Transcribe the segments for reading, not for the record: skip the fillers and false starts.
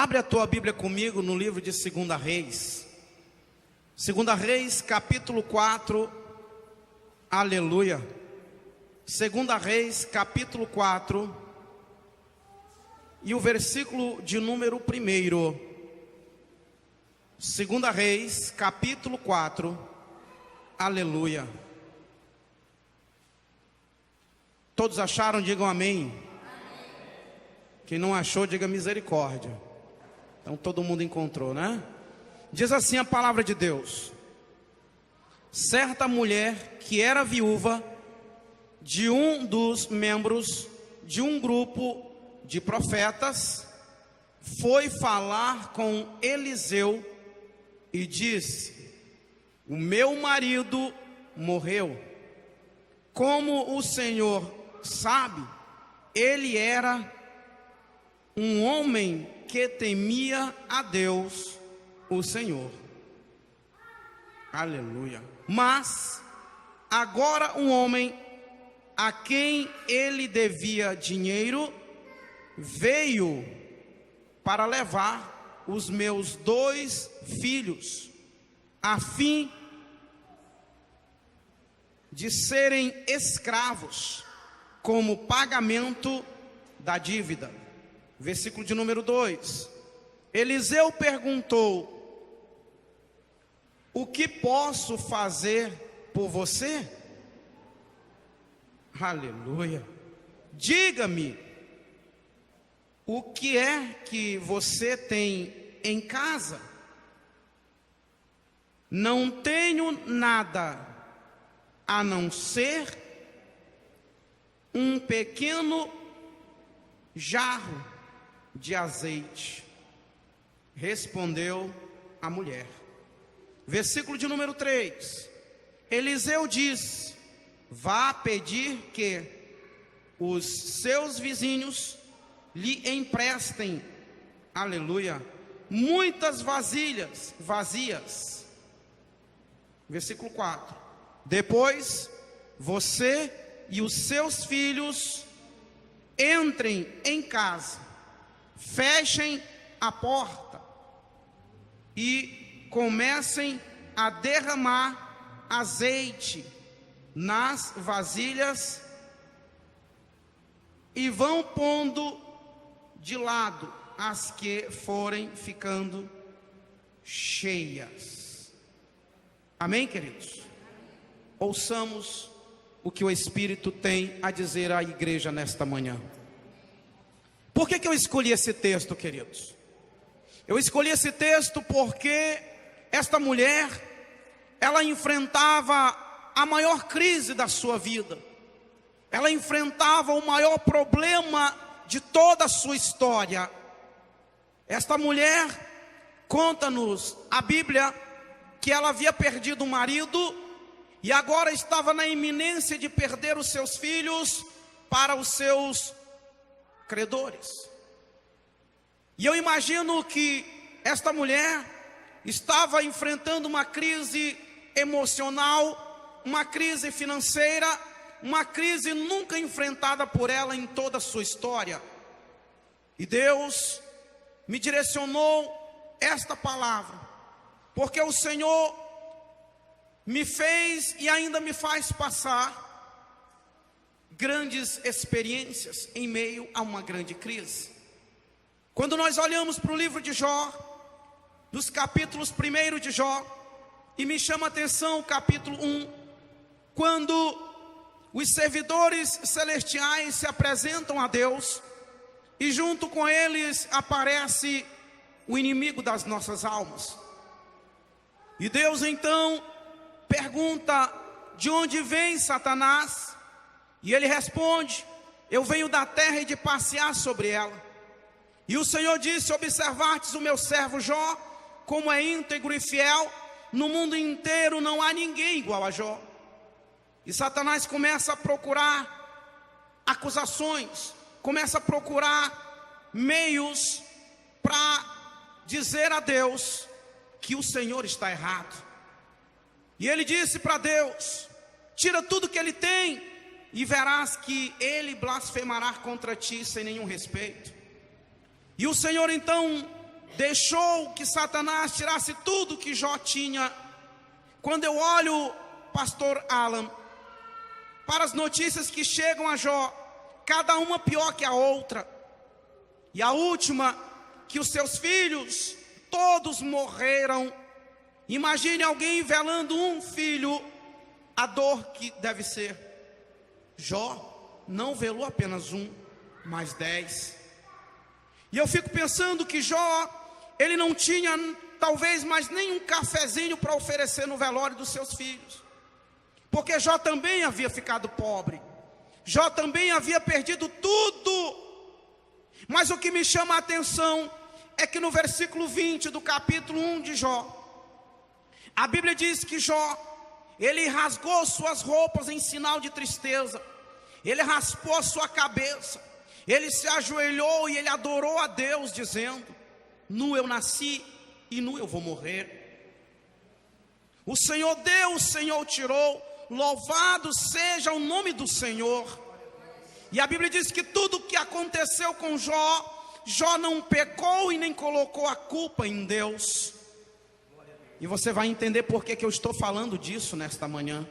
Abre a tua Bíblia comigo no livro de 2 Reis. 2 Reis, capítulo 4. Aleluia. 2 Reis, capítulo 4. E o versículo de número 1. 2 Reis, capítulo 4. Aleluia. Todos acharam? Digam amém. Quem não achou, diga misericórdia. Então todo mundo encontrou, né? Diz assim a palavra de Deus: certa mulher que era viúva de um dos membros de um grupo de profetas foi falar com Eliseu e disse: o meu marido morreu. Como o Senhor sabe, ele era um homem que temia a Deus, o Senhor. Aleluia. Mas agora um homem a quem ele devia dinheiro veio para levar os meus 2 filhos, a fim de serem escravos, como pagamento da dívida. Versículo de número 2. Eliseu perguntou: o que posso fazer por você? Aleluia. Diga-me, o que é que você tem em casa? Não tenho nada a não ser um pequeno jarro de azeite. Respondeu a mulher. Versículo de número 3. Eliseu disse: vá pedir que os seus vizinhos lhe emprestem, aleluia, muitas vasilhas vazias. Versículo 4. Depois você e os seus filhos entrem em casa, fechem a porta e comecem a derramar azeite nas vasilhas e vão pondo de lado as que forem ficando cheias. Amém, queridos? Ouçamos o que o Espírito tem a dizer à igreja nesta manhã. Por que eu escolhi esse texto, queridos? Eu escolhi esse texto porque esta mulher, ela enfrentava a maior crise da sua vida. Ela enfrentava o maior problema de toda a sua história. Esta mulher, conta-nos a Bíblia, que ela havia perdido o marido e agora estava na iminência de perder os seus filhos para os seus credores. E eu imagino que esta mulher estava enfrentando uma crise emocional, uma crise financeira, uma crise nunca enfrentada por ela em toda a sua história. E Deus me direcionou esta palavra, porque o Senhor me fez e ainda me faz passar grandes experiências em meio a uma grande crise. Quando nós olhamos para o livro de Jó, dos capítulos 1 de Jó, e me chama a atenção o capítulo 1, quando os servidores celestiais se apresentam a Deus, e junto com eles aparece o inimigo das nossas almas. E Deus então pergunta: de onde vem Satanás? E ele responde: eu venho da terra e de passear sobre ela. E o Senhor disse: observastes o meu servo Jó, como é íntegro e fiel, no mundo inteiro não há ninguém igual a Jó. E Satanás começa a procurar acusações, começa a procurar meios para dizer a Deus que o Senhor está errado. E ele disse para Deus: tira tudo que ele tem e verás que ele blasfemará contra ti sem nenhum respeito. E o Senhor então deixou que Satanás tirasse tudo que Jó tinha. Quando eu olho, pastor Alan, para as notícias que chegam a Jó, cada uma pior que a outra, e a última, que os seus filhos todos morreram. Imagine alguém velando um filho, a dor que deve ser. Jó não velou apenas um, mas 10. E eu fico pensando que Jó, ele não tinha talvez mais nem um cafezinho para oferecer no velório dos seus filhos, porque Jó também havia ficado pobre, Jó também havia perdido tudo. Mas o que me chama a atenção é que no versículo 20 do capítulo 1 de Jó, a Bíblia diz que Jó, ele rasgou suas roupas em sinal de tristeza, ele raspou a sua cabeça, ele se ajoelhou e ele adorou a Deus, dizendo: nu eu nasci e nu eu vou morrer. O Senhor deu, o Senhor tirou, louvado seja o nome do Senhor. E a Bíblia diz que tudo o que aconteceu com Jó, Jó não pecou e nem colocou a culpa em Deus. E você vai entender por que eu estou falando disso nesta manhã.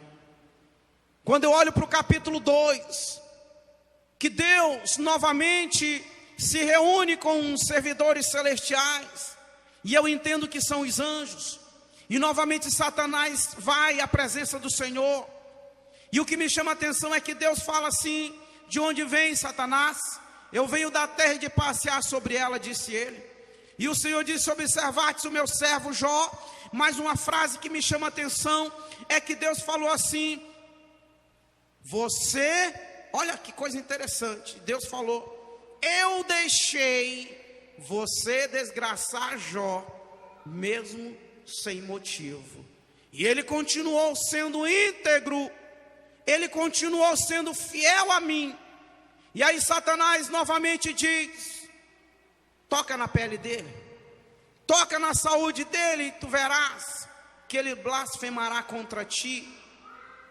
Quando eu olho para o capítulo 2, que Deus novamente se reúne com os servidores celestiais, e eu entendo que são os anjos, e novamente Satanás vai à presença do Senhor, e o que me chama a atenção é que Deus fala assim: de onde vem, Satanás? Eu venho da terra de passear sobre ela, disse ele. E o Senhor disse: observaste o meu servo Jó. Mas uma frase que me chama a atenção é que Deus falou assim: você, olha que coisa interessante, Deus falou: eu deixei você desgraçar Jó, mesmo sem motivo. E ele continuou sendo íntegro, ele continuou sendo fiel a mim. E aí Satanás novamente diz: toca na pele dele, toca na saúde dele, e tu verás que ele blasfemará contra ti.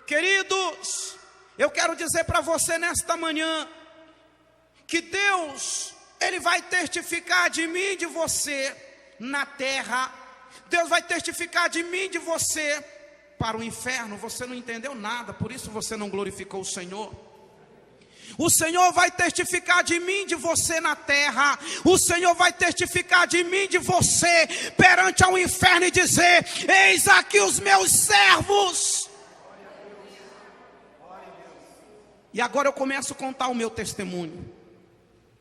Queridos, eu quero dizer para você nesta manhã, que Deus, ele vai testificar de mim e de você na terra. Deus vai testificar de mim e de você para o inferno. Você não entendeu nada, por isso você não glorificou o Senhor. O Senhor vai testificar de mim e de você na terra. O Senhor vai testificar de mim e de você perante ao inferno e dizer: eis aqui os meus servos. E agora eu começo a contar o meu testemunho.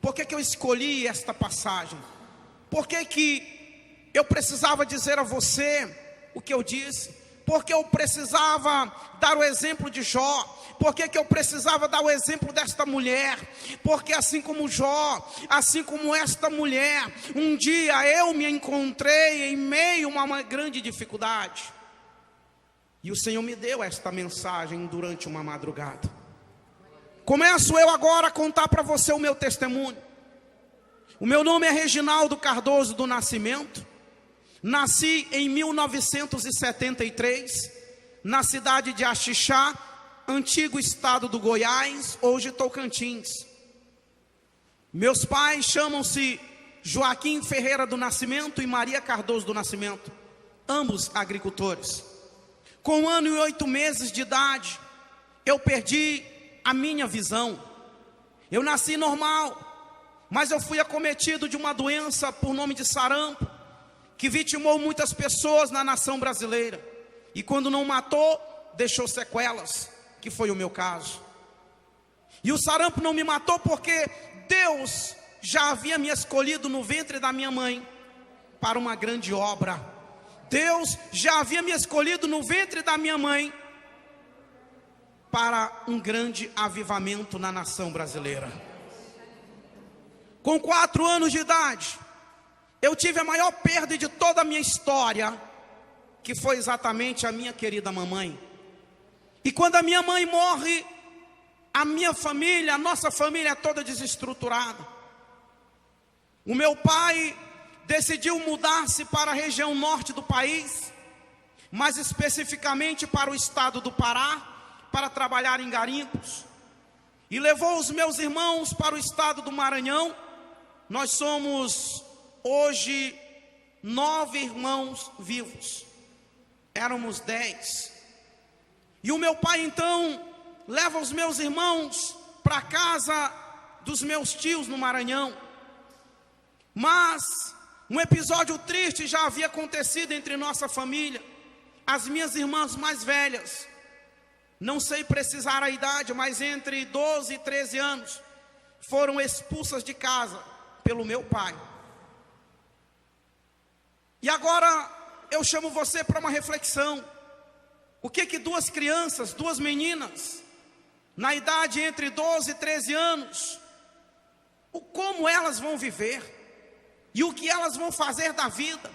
Por que eu escolhi esta passagem? Por que eu precisava dizer a você o que eu disse? Porque eu precisava dar o exemplo de Jó. Por que eu precisava dar o exemplo desta mulher? Porque assim como Jó, assim como esta mulher, um dia eu me encontrei em meio a uma grande dificuldade. E o Senhor me deu esta mensagem durante uma madrugada. Começo eu agora a contar para você o meu testemunho. O meu nome é Reginaldo Cardoso do Nascimento. Nasci em 1973, na cidade de Axixá, antigo estado do Goiás, hoje Tocantins. Meus pais chamam-se Joaquim Ferreira do Nascimento e Maria Cardoso do Nascimento, ambos agricultores. Com 1 ano e 8 meses de idade, eu perdi a minha visão. Eu nasci normal, mas eu fui acometido de uma doença por nome de sarampo, que vitimou muitas pessoas na nação brasileira. E quando não matou, deixou sequelas, que foi o meu caso. E o sarampo não me matou porque Deus já havia me escolhido no ventre da minha mãe para uma grande obra. Deus já havia me escolhido no ventre da minha mãe para um grande avivamento na nação brasileira. Com 4 anos de idade, eu tive a maior perda de toda a minha história, que foi exatamente a minha querida mamãe. E quando a minha mãe morre, a minha família, a nossa família é toda desestruturada. O meu pai decidiu mudar-se para a região norte do país, mais especificamente para o estado do Pará, para trabalhar em garimpos. E levou os meus irmãos para o estado do Maranhão. Nós somos hoje 9 irmãos vivos. Éramos 10. E o meu pai então leva os meus irmãos para a casa dos meus tios no Maranhão. Mas um episódio triste já havia acontecido entre nossa família. As minhas irmãs mais velhas, não sei precisar a idade, mas entre 12 e 13 anos, foram expulsas de casa pelo meu pai. E agora eu chamo você para uma reflexão. O que duas crianças, duas meninas, na idade entre 12 e 13 anos, como elas vão viver e o que elas vão fazer da vida?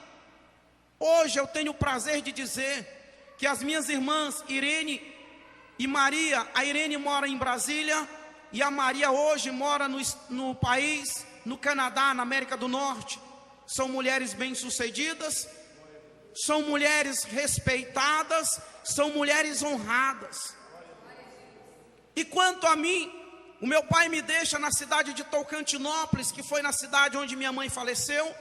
Hoje eu tenho o prazer de dizer que as minhas irmãs Irene e Maria, a Irene mora em Brasília e a Maria hoje mora no país, no Canadá, na América do Norte. São mulheres bem-sucedidas, são mulheres respeitadas, são mulheres honradas. E quanto a mim, o meu pai me deixa na cidade de Tocantinópolis, que foi na cidade onde minha mãe faleceu,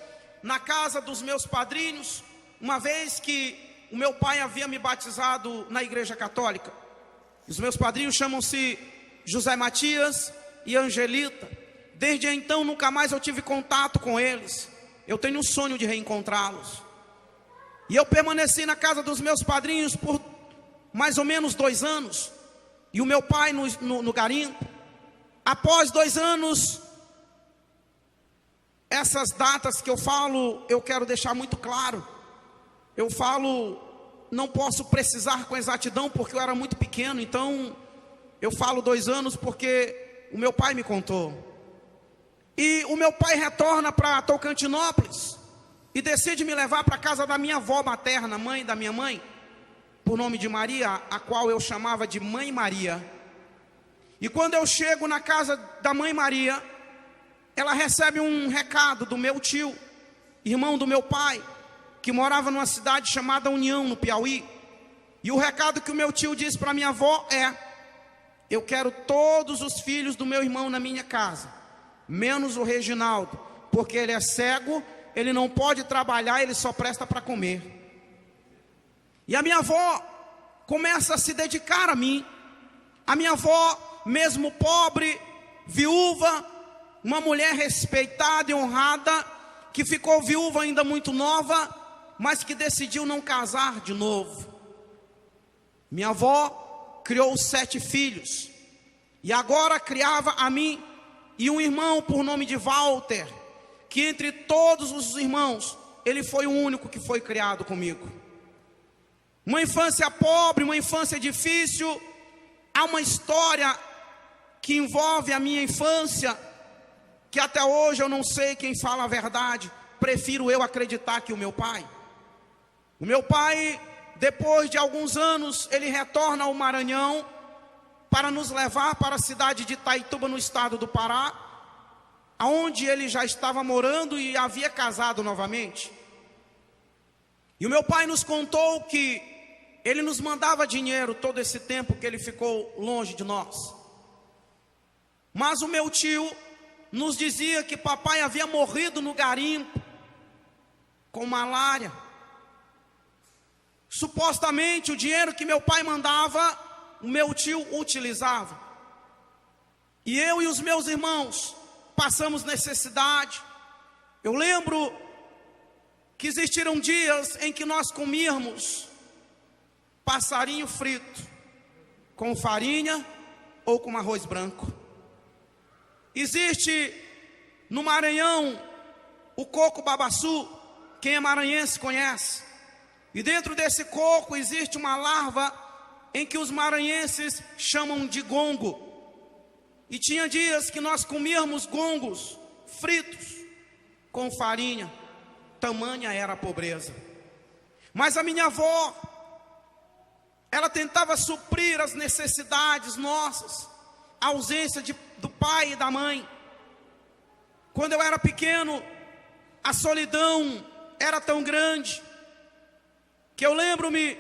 na casa dos meus padrinhos, uma vez que o meu pai havia me batizado na igreja católica. Os meus padrinhos chamam-se José Matias e Angelita. Desde então nunca mais eu tive contato com eles. Eu tenho um sonho de reencontrá-los. E eu permaneci na casa dos meus padrinhos por mais ou menos 2 anos. E o meu pai no garimpo. Após 2 anos, essas datas que eu falo, eu quero deixar muito claro. Eu falo, não posso precisar com exatidão, porque eu era muito pequeno. Então, eu falo 2 anos porque o meu pai me contou. E o meu pai retorna para Tocantinópolis e decide me levar para a casa da minha avó materna, mãe da minha mãe, por nome de Maria, a qual eu chamava de Mãe Maria. E quando eu chego na casa da Mãe Maria, ela recebe um recado do meu tio, irmão do meu pai, que morava numa cidade chamada União, no Piauí. E o recado que o meu tio disse para minha avó é: eu quero todos os filhos do meu irmão na minha casa, menos o Reginaldo, porque ele é cego, ele não pode trabalhar, ele só presta para comer. E a minha avó começa a se dedicar a mim. A minha avó, mesmo pobre, viúva, uma mulher respeitada e honrada, que ficou viúva ainda muito nova, mas que decidiu não casar de novo. Minha avó criou 7 filhos, e agora criava a mim e um irmão por nome de Walter, que entre todos os irmãos, ele foi o único que foi criado comigo. Uma infância pobre, uma infância difícil. Há uma história que envolve a minha infância, que até hoje eu não sei quem fala a verdade. Prefiro eu acreditar que o meu pai. O meu pai, depois de alguns anos, ele retorna ao Maranhão para nos levar para a cidade de Itaituba, no estado do Pará, onde ele já estava morando e havia casado novamente. E o meu pai nos contou que ele nos mandava dinheiro todo esse tempo que ele ficou longe de nós. Mas o meu tio nos dizia que papai havia morrido no garimpo com malária. Supostamente o dinheiro que meu pai mandava, o meu tio utilizava. E eu e os meus irmãos passamos necessidade. Eu lembro que existiram dias em que nós comíamos passarinho frito com farinha ou com arroz branco. Existe no Maranhão o coco babaçu, quem é maranhense conhece. E dentro desse coco existe uma larva em que os maranhenses chamam de gongo. E tinha dias que nós comíamos gongos fritos com farinha. Tamanha era a pobreza. Mas a minha avó, ela tentava suprir as necessidades nossas, a ausência do pai e da mãe. Quando eu era pequeno, a solidão era tão grande, que eu lembro-me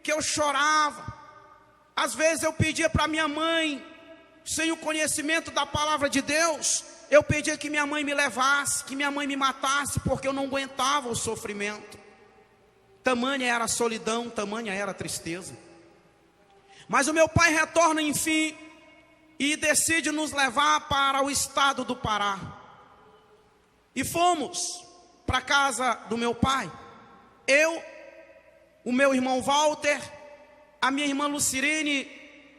que eu chorava. Às vezes eu pedia para minha mãe, sem o conhecimento da palavra de Deus, eu pedia que minha mãe me levasse, que minha mãe me matasse, porque eu não aguentava o sofrimento. Tamanha era a solidão, tamanha era a tristeza. Mas o meu pai retorna, enfim, e decide nos levar para o estado do Pará. E fomos para a casa do meu pai. Eu, o meu irmão Walter, a minha irmã Lucirene,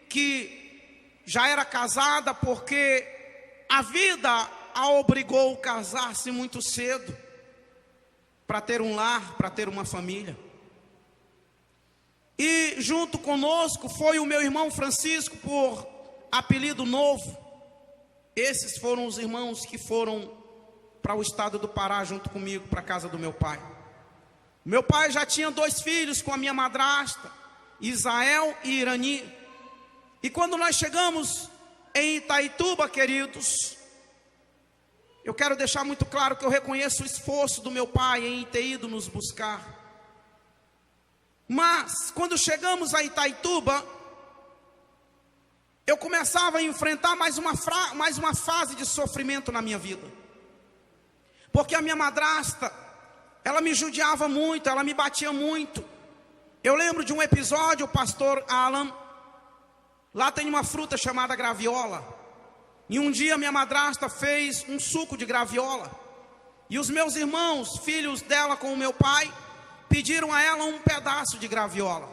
que já era casada porque a vida a obrigou a casar-se muito cedo, para ter um lar, para ter uma família. E junto conosco foi o meu irmão Francisco, por apelido Novo. Esses foram os irmãos que foram para o estado do Pará junto comigo, para a casa do meu pai. Meu pai já tinha 2 filhos com a minha madrasta, Isael e Irani. E quando nós chegamos em Itaituba, queridos, eu quero deixar muito claro que eu reconheço o esforço do meu pai em ter ido nos buscar. Mas, quando chegamos a Itaituba, eu começava a enfrentar mais uma fase de sofrimento na minha vida. Porque a minha madrasta, ela me judiava muito, ela me batia muito. Eu lembro de um episódio, o pastor Alan, lá tem uma fruta chamada graviola. E um dia minha madrasta fez um suco de graviola. E os meus irmãos, filhos dela com o meu pai, pediram a ela um pedaço de graviola.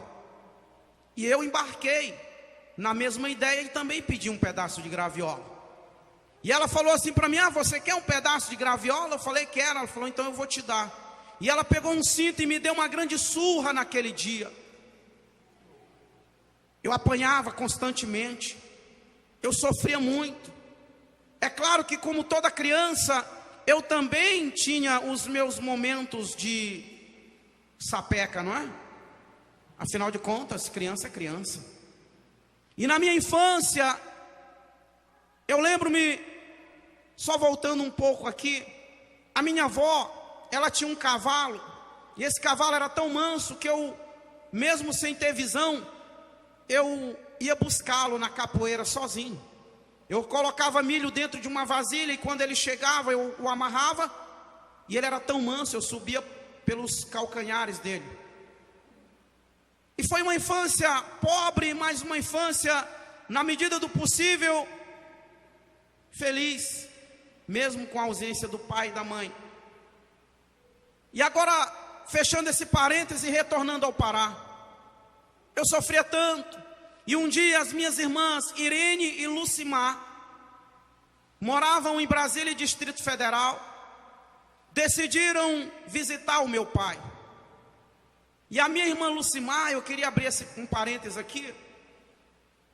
E eu embarquei na mesma ideia e também pedi um pedaço de graviola. E ela falou assim para mim: você quer um pedaço de graviola? Eu falei: quero. Ela falou: então eu vou te dar. E ela pegou um cinto e me deu uma grande surra naquele dia. Eu apanhava constantemente, eu sofria muito. É claro que, como toda criança, eu também tinha os meus momentos de sapeca, não é? Afinal de contas, criança é criança. E na minha infância, eu lembro-me, só voltando um pouco aqui, a minha avó, ela tinha um cavalo, e esse cavalo era tão manso que eu, mesmo sem ter visão, eu ia buscá-lo na capoeira sozinho. Eu colocava milho dentro de uma vasilha e quando ele chegava eu o amarrava, e ele era tão manso, eu subia pelos calcanhares dele. E foi uma infância pobre, mas uma infância, na medida do possível, feliz, mesmo com a ausência do pai e da mãe. E agora, fechando esse parêntese e retornando ao Pará, eu sofria tanto. E um dia as minhas irmãs Irene e Lucimar moravam em Brasília, Distrito Federal, decidiram visitar o meu pai. E a minha irmã Lucimar, eu queria abrir um parênteses aqui,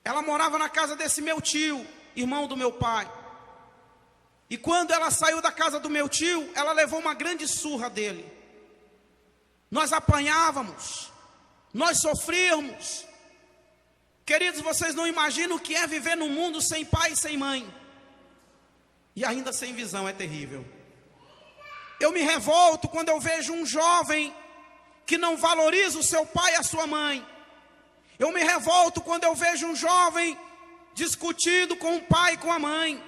ela morava na casa desse meu tio, irmão do meu pai. E quando ela saiu da casa do meu tio, ela levou uma grande surra dele. Nós apanhávamos, nós sofríamos. Queridos, vocês não imaginam o que é viver num mundo sem pai e sem mãe. E ainda sem visão, é terrível. Eu me revolto quando eu vejo um jovem que não valoriza o seu pai e a sua mãe. Eu me revolto quando eu vejo um jovem discutindo com o pai e com a mãe.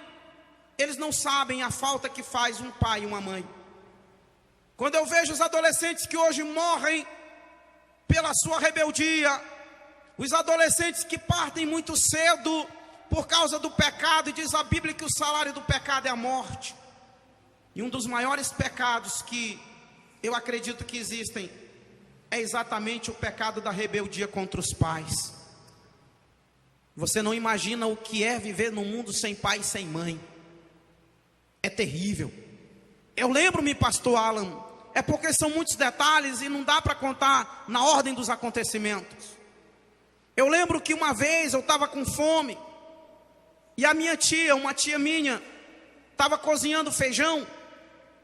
Eles não sabem a falta que faz um pai e uma mãe. Quando eu vejo os adolescentes que hoje morrem pela sua rebeldia, os adolescentes que partem muito cedo por causa do pecado, e diz a Bíblia que o salário do pecado é a morte. E um dos maiores pecados que eu acredito que existem é exatamente o pecado da rebeldia contra os pais. Você não imagina o que é viver num mundo sem pai e sem mãe. É terrível. Eu lembro-me, pastor Alan, é porque são muitos detalhes e não dá para contar na ordem dos acontecimentos. Eu lembro que uma vez eu estava com fome e a minha tia, uma tia minha, estava cozinhando feijão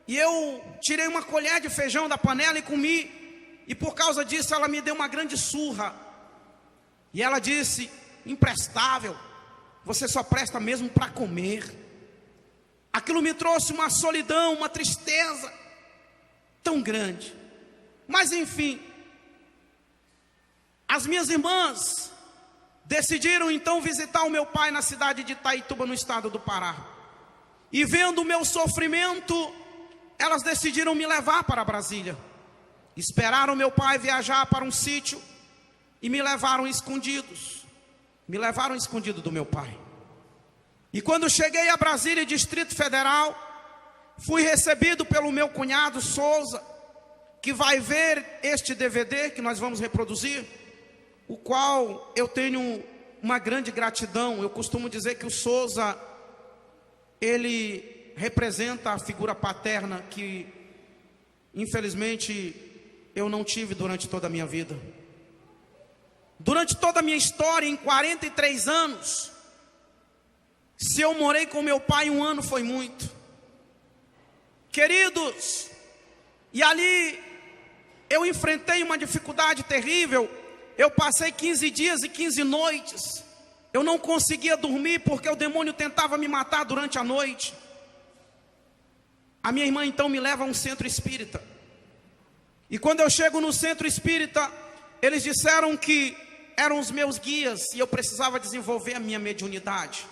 e eu tirei uma colher de feijão da panela e comi, e por causa disso ela me deu uma grande surra. E ela disse: imprestável, você só presta mesmo para comer. Aquilo me trouxe uma solidão, uma tristeza tão grande. Mas enfim, as minhas irmãs decidiram então visitar o meu pai na cidade de Itaituba, no estado do Pará. E vendo o meu sofrimento, elas decidiram me levar para Brasília. Esperaram meu pai viajar para um sítio e me levaram escondidos. Me levaram escondido do meu pai. E quando cheguei a Brasília, Distrito Federal, fui recebido pelo meu cunhado Souza, que vai ver este DVD que nós vamos reproduzir, o qual eu tenho uma grande gratidão. Eu costumo dizer que o Souza, ele representa a figura paterna que, infelizmente, eu não tive durante toda a minha vida. Durante toda a minha história, em 43 anos, se eu morei com meu pai 1 ano, foi muito. Queridos, e ali eu enfrentei uma dificuldade terrível. Eu passei 15 dias e 15 noites. Eu não conseguia dormir porque o demônio tentava me matar durante a noite. A minha irmã então me leva a um centro espírita. E quando eu chego no centro espírita, eles disseram que eram os meus guias e eu precisava desenvolver a minha mediunidade.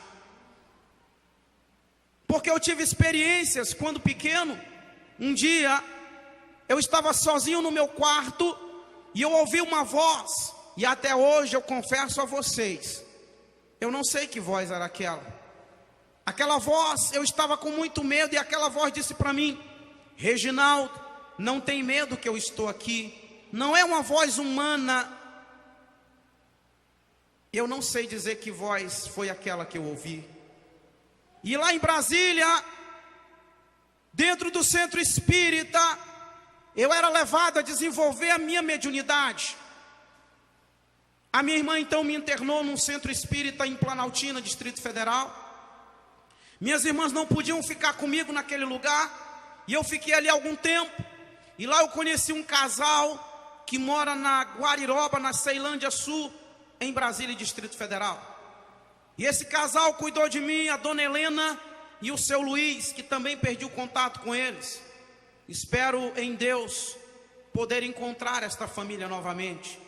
Porque eu tive experiências quando pequeno. Um dia eu estava sozinho no meu quarto e eu ouvi uma voz. E até hoje eu confesso a vocês, eu não sei que voz era aquela. Aquela voz, eu estava com muito medo e aquela voz disse para mim: Reginaldo, não tem medo que eu estou aqui. Não é uma voz humana. Eu não sei dizer que voz foi aquela que eu ouvi. E lá em Brasília, dentro do centro espírita, eu era levado a desenvolver a minha mediunidade. A minha irmã então me internou num centro espírita em Planaltina, Distrito Federal. Minhas irmãs não podiam ficar comigo naquele lugar, e eu fiquei ali algum tempo. E lá eu conheci um casal que mora na Guariroba, na Ceilândia Sul, em Brasília, Distrito Federal. E esse casal cuidou de mim, a dona Helena e o seu Luiz, que também perdi o contato com eles. Espero em Deus poder encontrar esta família novamente.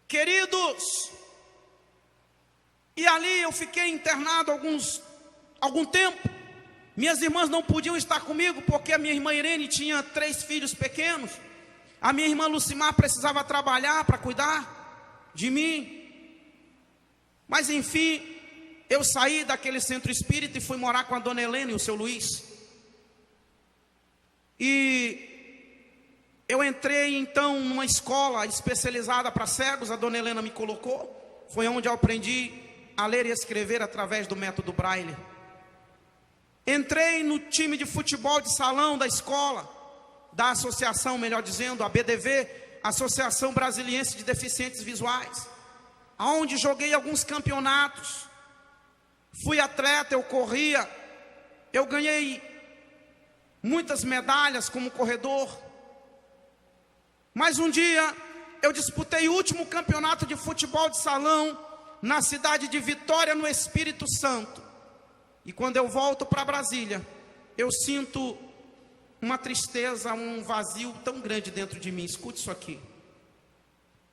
Queridos, e ali eu fiquei internado algum tempo. Minhas irmãs não podiam estar comigo porque a minha irmã Irene tinha 3 filhos pequenos. A minha irmã Lucimar precisava trabalhar para cuidar de mim. Mas enfim, eu saí daquele centro espírita e fui morar com a dona Helena e o seu Luiz. E eu entrei então numa escola especializada para cegos. A dona Helena me colocou. Foi onde eu aprendi a ler e escrever através do método Braille. Entrei no time de futebol de salão da escola, da associação, melhor dizendo, a BDV, Associação Brasiliense de Deficientes Visuais, aonde joguei alguns campeonatos. Fui atleta, eu corria, eu ganhei muitas medalhas como corredor. Mas um dia eu disputei o último campeonato de futebol de salão na cidade de Vitória, no Espírito Santo. E quando eu volto para Brasília, eu sinto uma tristeza, um vazio tão grande dentro de mim. Escute isso aqui.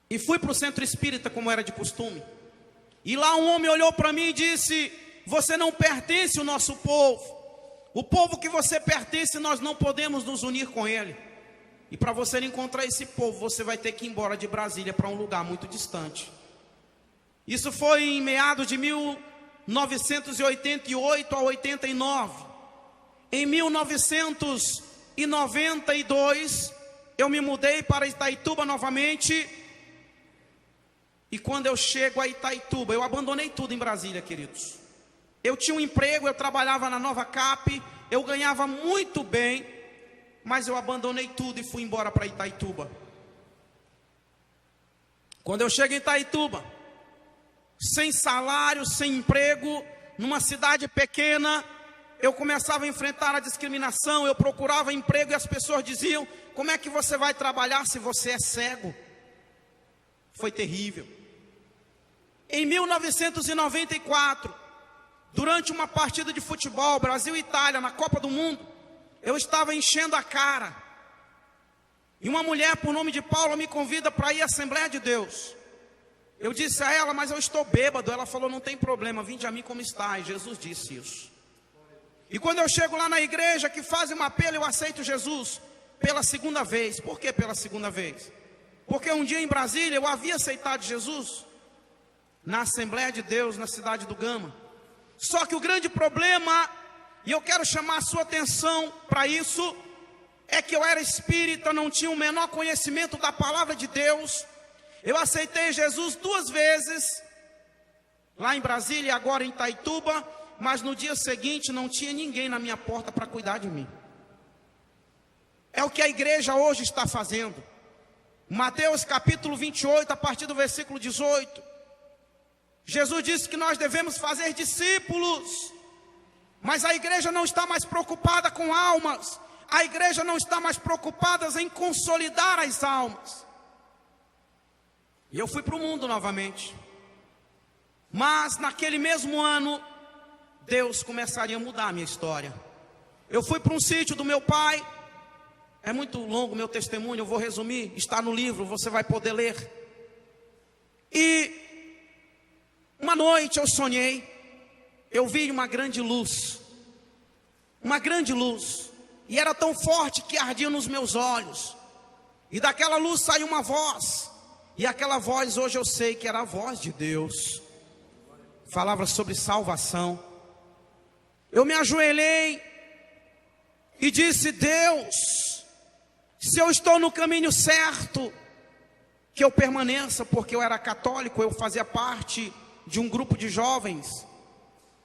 E fui para o centro espírita como era de costume. E lá um homem olhou para mim e disse: você não pertence ao nosso povo. O povo que você pertence, nós não podemos nos unir com ele. E para você encontrar esse povo, você vai ter que ir embora de Brasília para um lugar muito distante. Isso foi em meados de 1988 a 89. Em 1992, eu me mudei para Itaituba novamente. E quando eu chego a Itaituba, eu abandonei tudo em Brasília, queridos. Eu tinha um emprego, eu trabalhava na Nova Cap, eu ganhava muito bem, mas eu abandonei tudo e fui embora para Itaituba. Quando eu chego em Itaituba, sem salário, sem emprego, numa cidade pequena, eu começava a enfrentar a discriminação. Eu procurava emprego e as pessoas diziam: como é que você vai trabalhar se você é cego? Foi terrível. Em 1994, durante uma partida de futebol, Brasil e Itália, na Copa do Mundo, eu estava enchendo a cara. E uma mulher por nome de Paula me convida para ir à Assembleia de Deus. Eu disse a ela: mas eu estou bêbado. Ela falou: não tem problema, vinde a mim como está. E Jesus disse isso. E quando eu chego lá na igreja que fazem um apelo, eu aceito Jesus pela segunda vez. Por que pela segunda vez? Porque um dia em Brasília eu havia aceitado Jesus na Assembleia de Deus, na cidade do Gama. Só que o grande problema, e eu quero chamar a sua atenção para isso, é que eu era espírita, não tinha o menor conhecimento da palavra de Deus. Eu aceitei Jesus 2 vezes, lá em Brasília e agora em Itaituba, mas no dia seguinte não tinha ninguém na minha porta para cuidar de mim. É o que a igreja hoje está fazendo. Mateus capítulo 28, a partir do versículo 18. Jesus disse que nós devemos fazer discípulos, mas a igreja não está mais preocupada com almas. A igreja não está mais preocupada em consolidar as almas. E eu fui para o mundo novamente. Mas naquele mesmo ano, Deus começaria a mudar a minha história. Eu fui para um sítio do meu pai. É muito longo o meu testemunho, eu vou resumir. Está no livro, você vai poder ler. E uma noite eu sonhei. Eu vi uma grande luz. Uma grande luz. E era tão forte que ardia nos meus olhos. E daquela luz saiu uma voz. E aquela voz hoje eu sei que era a voz de Deus. Falava sobre salvação. Eu me ajoelhei e disse: Deus, se eu estou no caminho certo, que eu permaneça, porque eu era católico, eu fazia parte de um grupo de jovens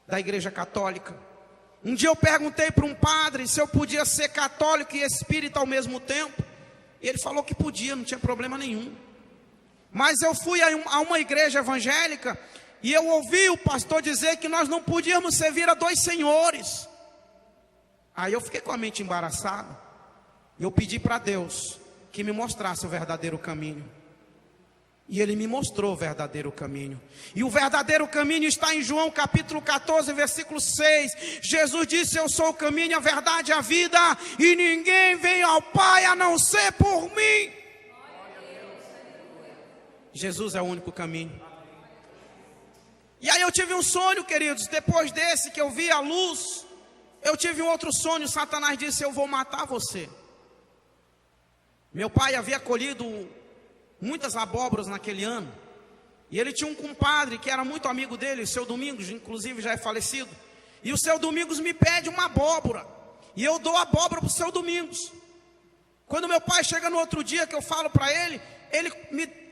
da igreja católica. Um dia eu perguntei para um padre se eu podia ser católico e espírita ao mesmo tempo. E ele falou que podia, não tinha problema nenhum. Mas eu fui a uma igreja evangélica e eu ouvi o pastor dizer que nós não podíamos servir a 2 senhores. Aí eu fiquei com a mente embaraçada. Eu pedi para Deus que me mostrasse o verdadeiro caminho. E Ele me mostrou o verdadeiro caminho. E o verdadeiro caminho está em João capítulo 14, versículo 6. Jesus disse: eu sou o caminho, a verdade e a vida, e ninguém vem ao Pai a não ser por mim. Jesus é o único caminho. E aí eu tive um sonho, queridos. Depois desse que eu vi a luz, eu tive um outro sonho. Satanás disse: eu vou matar você. Meu pai havia colhido muitas abóboras naquele ano. E ele tinha um compadre que era muito amigo dele, o seu Domingos, inclusive já é falecido. E o seu Domingos me pede uma abóbora. E eu dou a abóbora para o seu Domingos. Quando meu pai chega no outro dia que eu falo para ele,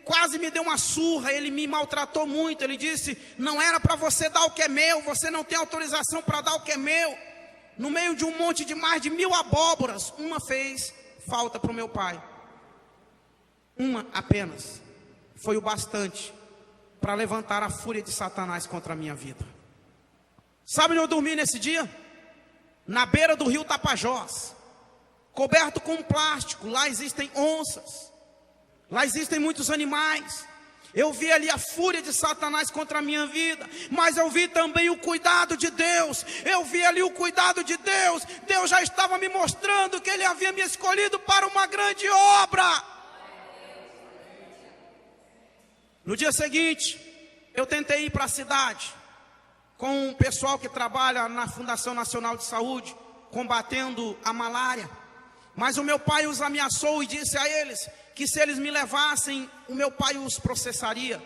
quase me deu uma surra, ele me maltratou muito. Ele disse: não era para você dar o que é meu, você não tem autorização para dar o que é meu. No meio de um monte de mais de 1000 abóboras, uma fez falta para o meu pai. Uma apenas. Foi o bastante para levantar a fúria de Satanás contra a minha vida. Sabe onde eu dormi nesse dia? Na beira do rio Tapajós, coberto com plástico. Lá existem onças, lá existem muitos animais. Eu vi ali a fúria de Satanás contra a minha vida, mas eu vi também o cuidado de Deus. Eu vi ali o cuidado de Deus. Deus já estava me mostrando que Ele havia me escolhido para uma grande obra. No dia seguinte, eu tentei ir para a cidade com o pessoal que trabalha na Fundação Nacional de Saúde, combatendo a malária. Mas o meu pai os ameaçou e disse a eles que se eles me levassem, o meu pai os processaria.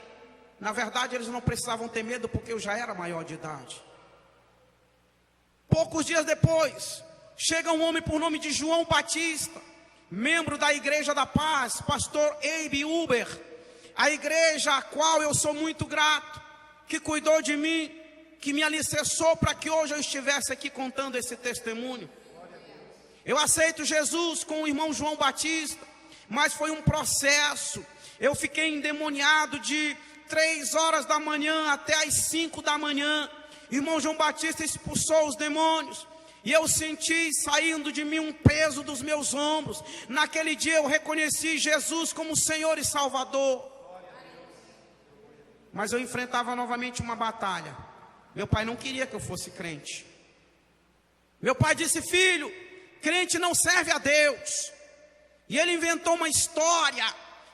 Na verdade, eles não precisavam ter medo, porque eu já era maior de idade. Poucos dias depois, chega um homem por nome de João Batista, membro da Igreja da Paz, pastor Abe Uber, a igreja a qual eu sou muito grato, que cuidou de mim, que me alicerçou para que hoje eu estivesse aqui contando esse testemunho. Eu aceito Jesus com o irmão João Batista, mas foi um processo. Eu fiquei endemoniado de 3 horas da manhã até as 5 da manhã. O irmão João Batista expulsou os demônios. E eu senti saindo de mim um peso dos meus ombros. Naquele dia eu reconheci Jesus como Senhor e Salvador. Mas eu enfrentava novamente uma batalha. Meu pai não queria que eu fosse crente. Meu pai disse: filho, crente não serve a Deus. E ele inventou uma história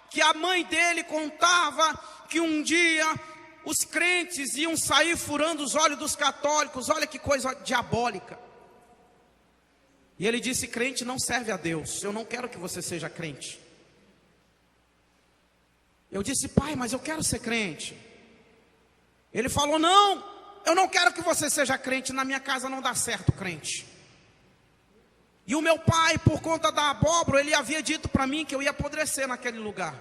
que a mãe dele contava, que um dia os crentes iam sair furando os olhos dos católicos. Olha que coisa diabólica. E ele disse: crente não serve a Deus, eu não quero que você seja crente. Eu disse: pai, mas eu quero ser crente. Ele falou: não, eu não quero que você seja crente, na minha casa não dá certo crente. E o meu pai, por conta da abóbora, ele havia dito para mim que eu ia apodrecer naquele lugar.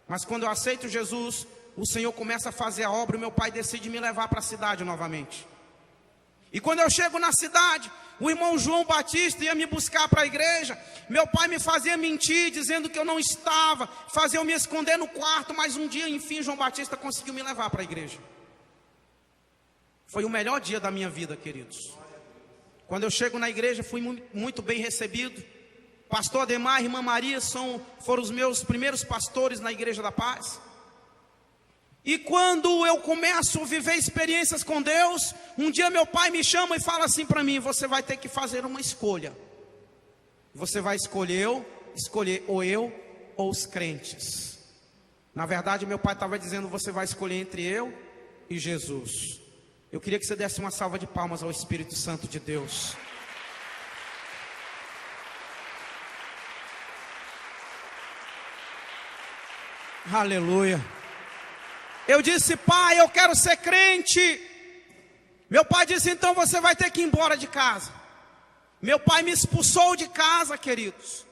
Mas quando eu aceito Jesus, o Senhor começa a fazer a obra, e meu pai decide me levar para a cidade novamente. E quando eu chego na cidade, o irmão João Batista ia me buscar para a igreja. Meu pai me fazia mentir, dizendo que eu não estava, fazia eu me esconder no quarto. Mas um dia, enfim, João Batista conseguiu me levar para a igreja. Foi o melhor dia da minha vida, queridos. Quando eu chego na igreja, fui muito bem recebido. Pastor Ademar e irmã Maria foram os meus primeiros pastores na Igreja da Paz. E quando eu começo a viver experiências com Deus, um dia meu pai me chama e fala assim para mim: você vai ter que fazer uma escolha. Você vai escolher ou eu ou os crentes. Na verdade, meu pai estava dizendo: você vai escolher entre eu e Jesus. Eu queria que você desse uma salva de palmas ao Espírito Santo de Deus. Aleluia. Eu disse: pai, eu quero ser crente. Meu pai disse: então você vai ter que ir embora de casa. Meu pai me expulsou de casa, queridos.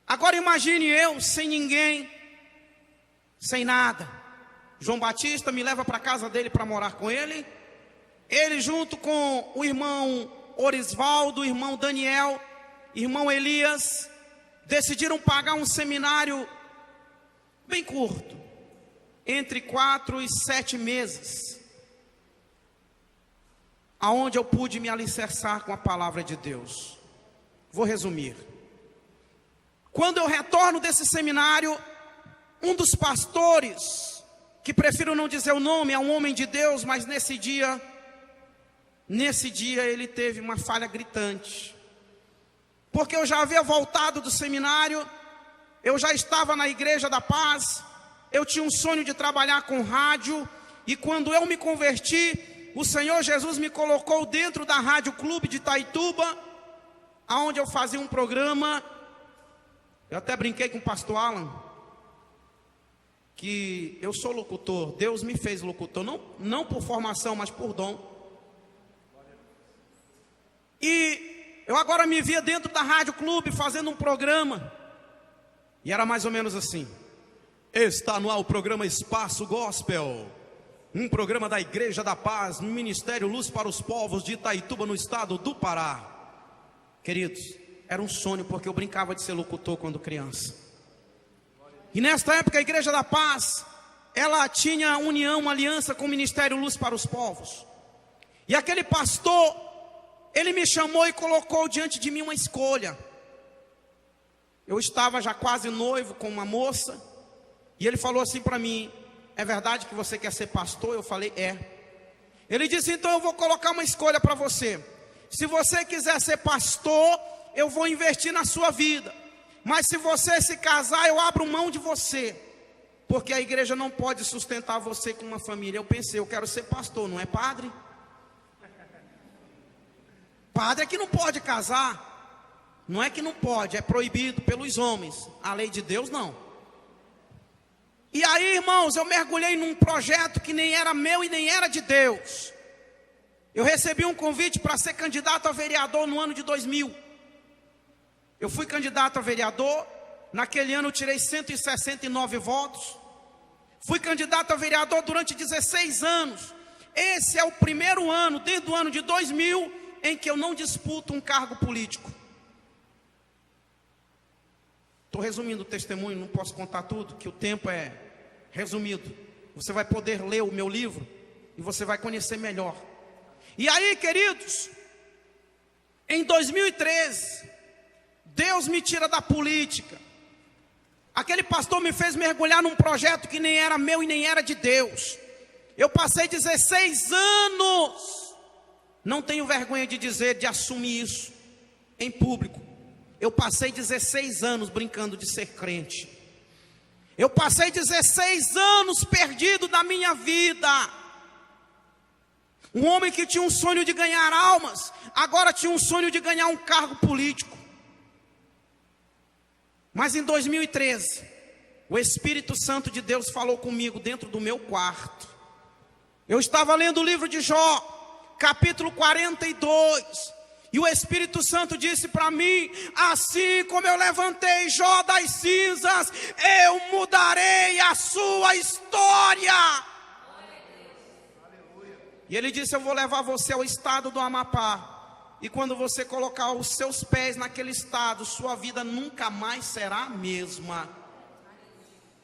Agora imagine eu, sem ninguém, sem nada. João Batista me leva para a casa dele para morar com ele. Ele junto com o irmão Orisvaldo, o irmão Daniel, irmão Elias, decidiram pagar um seminário bem curto, entre 4 e 7 meses, aonde eu pude me alicerçar com a palavra de Deus. Vou resumir. Quando eu retorno desse seminário, um dos pastores, que prefiro não dizer o nome, é um homem de Deus, mas nesse dia ele teve uma falha gritante. Porque eu já havia voltado do seminário, eu já estava na Igreja da Paz, eu tinha um sonho de trabalhar com rádio, e quando eu me converti, o Senhor Jesus me colocou dentro da Rádio Clube de Itaituba, aonde eu fazia um programa. Eu até brinquei com o pastor Alan, que eu sou locutor, Deus me fez locutor, não por formação, mas por dom. E eu agora me via dentro da Rádio Clube fazendo um programa, e era mais ou menos assim: está no ar o programa Espaço Gospel, um programa da Igreja da Paz, no Ministério Luz para os Povos de Itaituba, no estado do Pará. Queridos, era um sonho, porque eu brincava de ser locutor quando criança. E nesta época a Igreja da Paz, ela tinha união, uma aliança com o Ministério Luz para os Povos. E aquele pastor, ele me chamou e colocou diante de mim uma escolha. Eu estava já quase noivo com uma moça, e ele falou assim para mim: é verdade que você quer ser pastor? Eu falei: é. Ele disse: então eu vou colocar uma escolha para você. Se você quiser ser pastor, eu vou investir na sua vida. Mas se você se casar, eu abro mão de você, porque a igreja não pode sustentar você com uma família. Eu pensei: eu quero ser pastor, não é padre? Padre é que não pode casar. Não é que não pode, é proibido pelos homens. A lei de Deus não. E aí, irmãos, eu mergulhei num projeto que nem era meu e nem era de Deus. Eu recebi um convite para ser candidato a vereador no ano de 2000. Eu fui candidato a vereador, naquele ano eu tirei 169 votos. Fui candidato a vereador durante 16 anos. Esse é o primeiro ano, desde o ano de 2000, em que eu não disputo um cargo político. Estou resumindo o testemunho, não posso contar tudo, que o tempo é resumido. Você vai poder ler o meu livro e você vai conhecer melhor. E aí, queridos, em 2013... Deus me tira da política. Aquele pastor me fez mergulhar num projeto que nem era meu e nem era de Deus. Eu passei 16 anos, não tenho vergonha de dizer, de assumir isso em público. Eu passei 16 anos brincando de ser crente. Eu passei 16 anos perdido da minha vida. Um homem que tinha um sonho de ganhar almas, agora tinha um sonho de ganhar um cargo político. Mas em 2013, o Espírito Santo de Deus falou comigo dentro do meu quarto. Eu estava lendo o livro de Jó, capítulo 42, e o Espírito Santo disse para mim: assim como eu levantei Jó das cinzas, eu mudarei a sua história. E ele disse: eu vou levar você ao estado do Amapá, e quando você colocar os seus pés naquele estado, sua vida nunca mais será a mesma.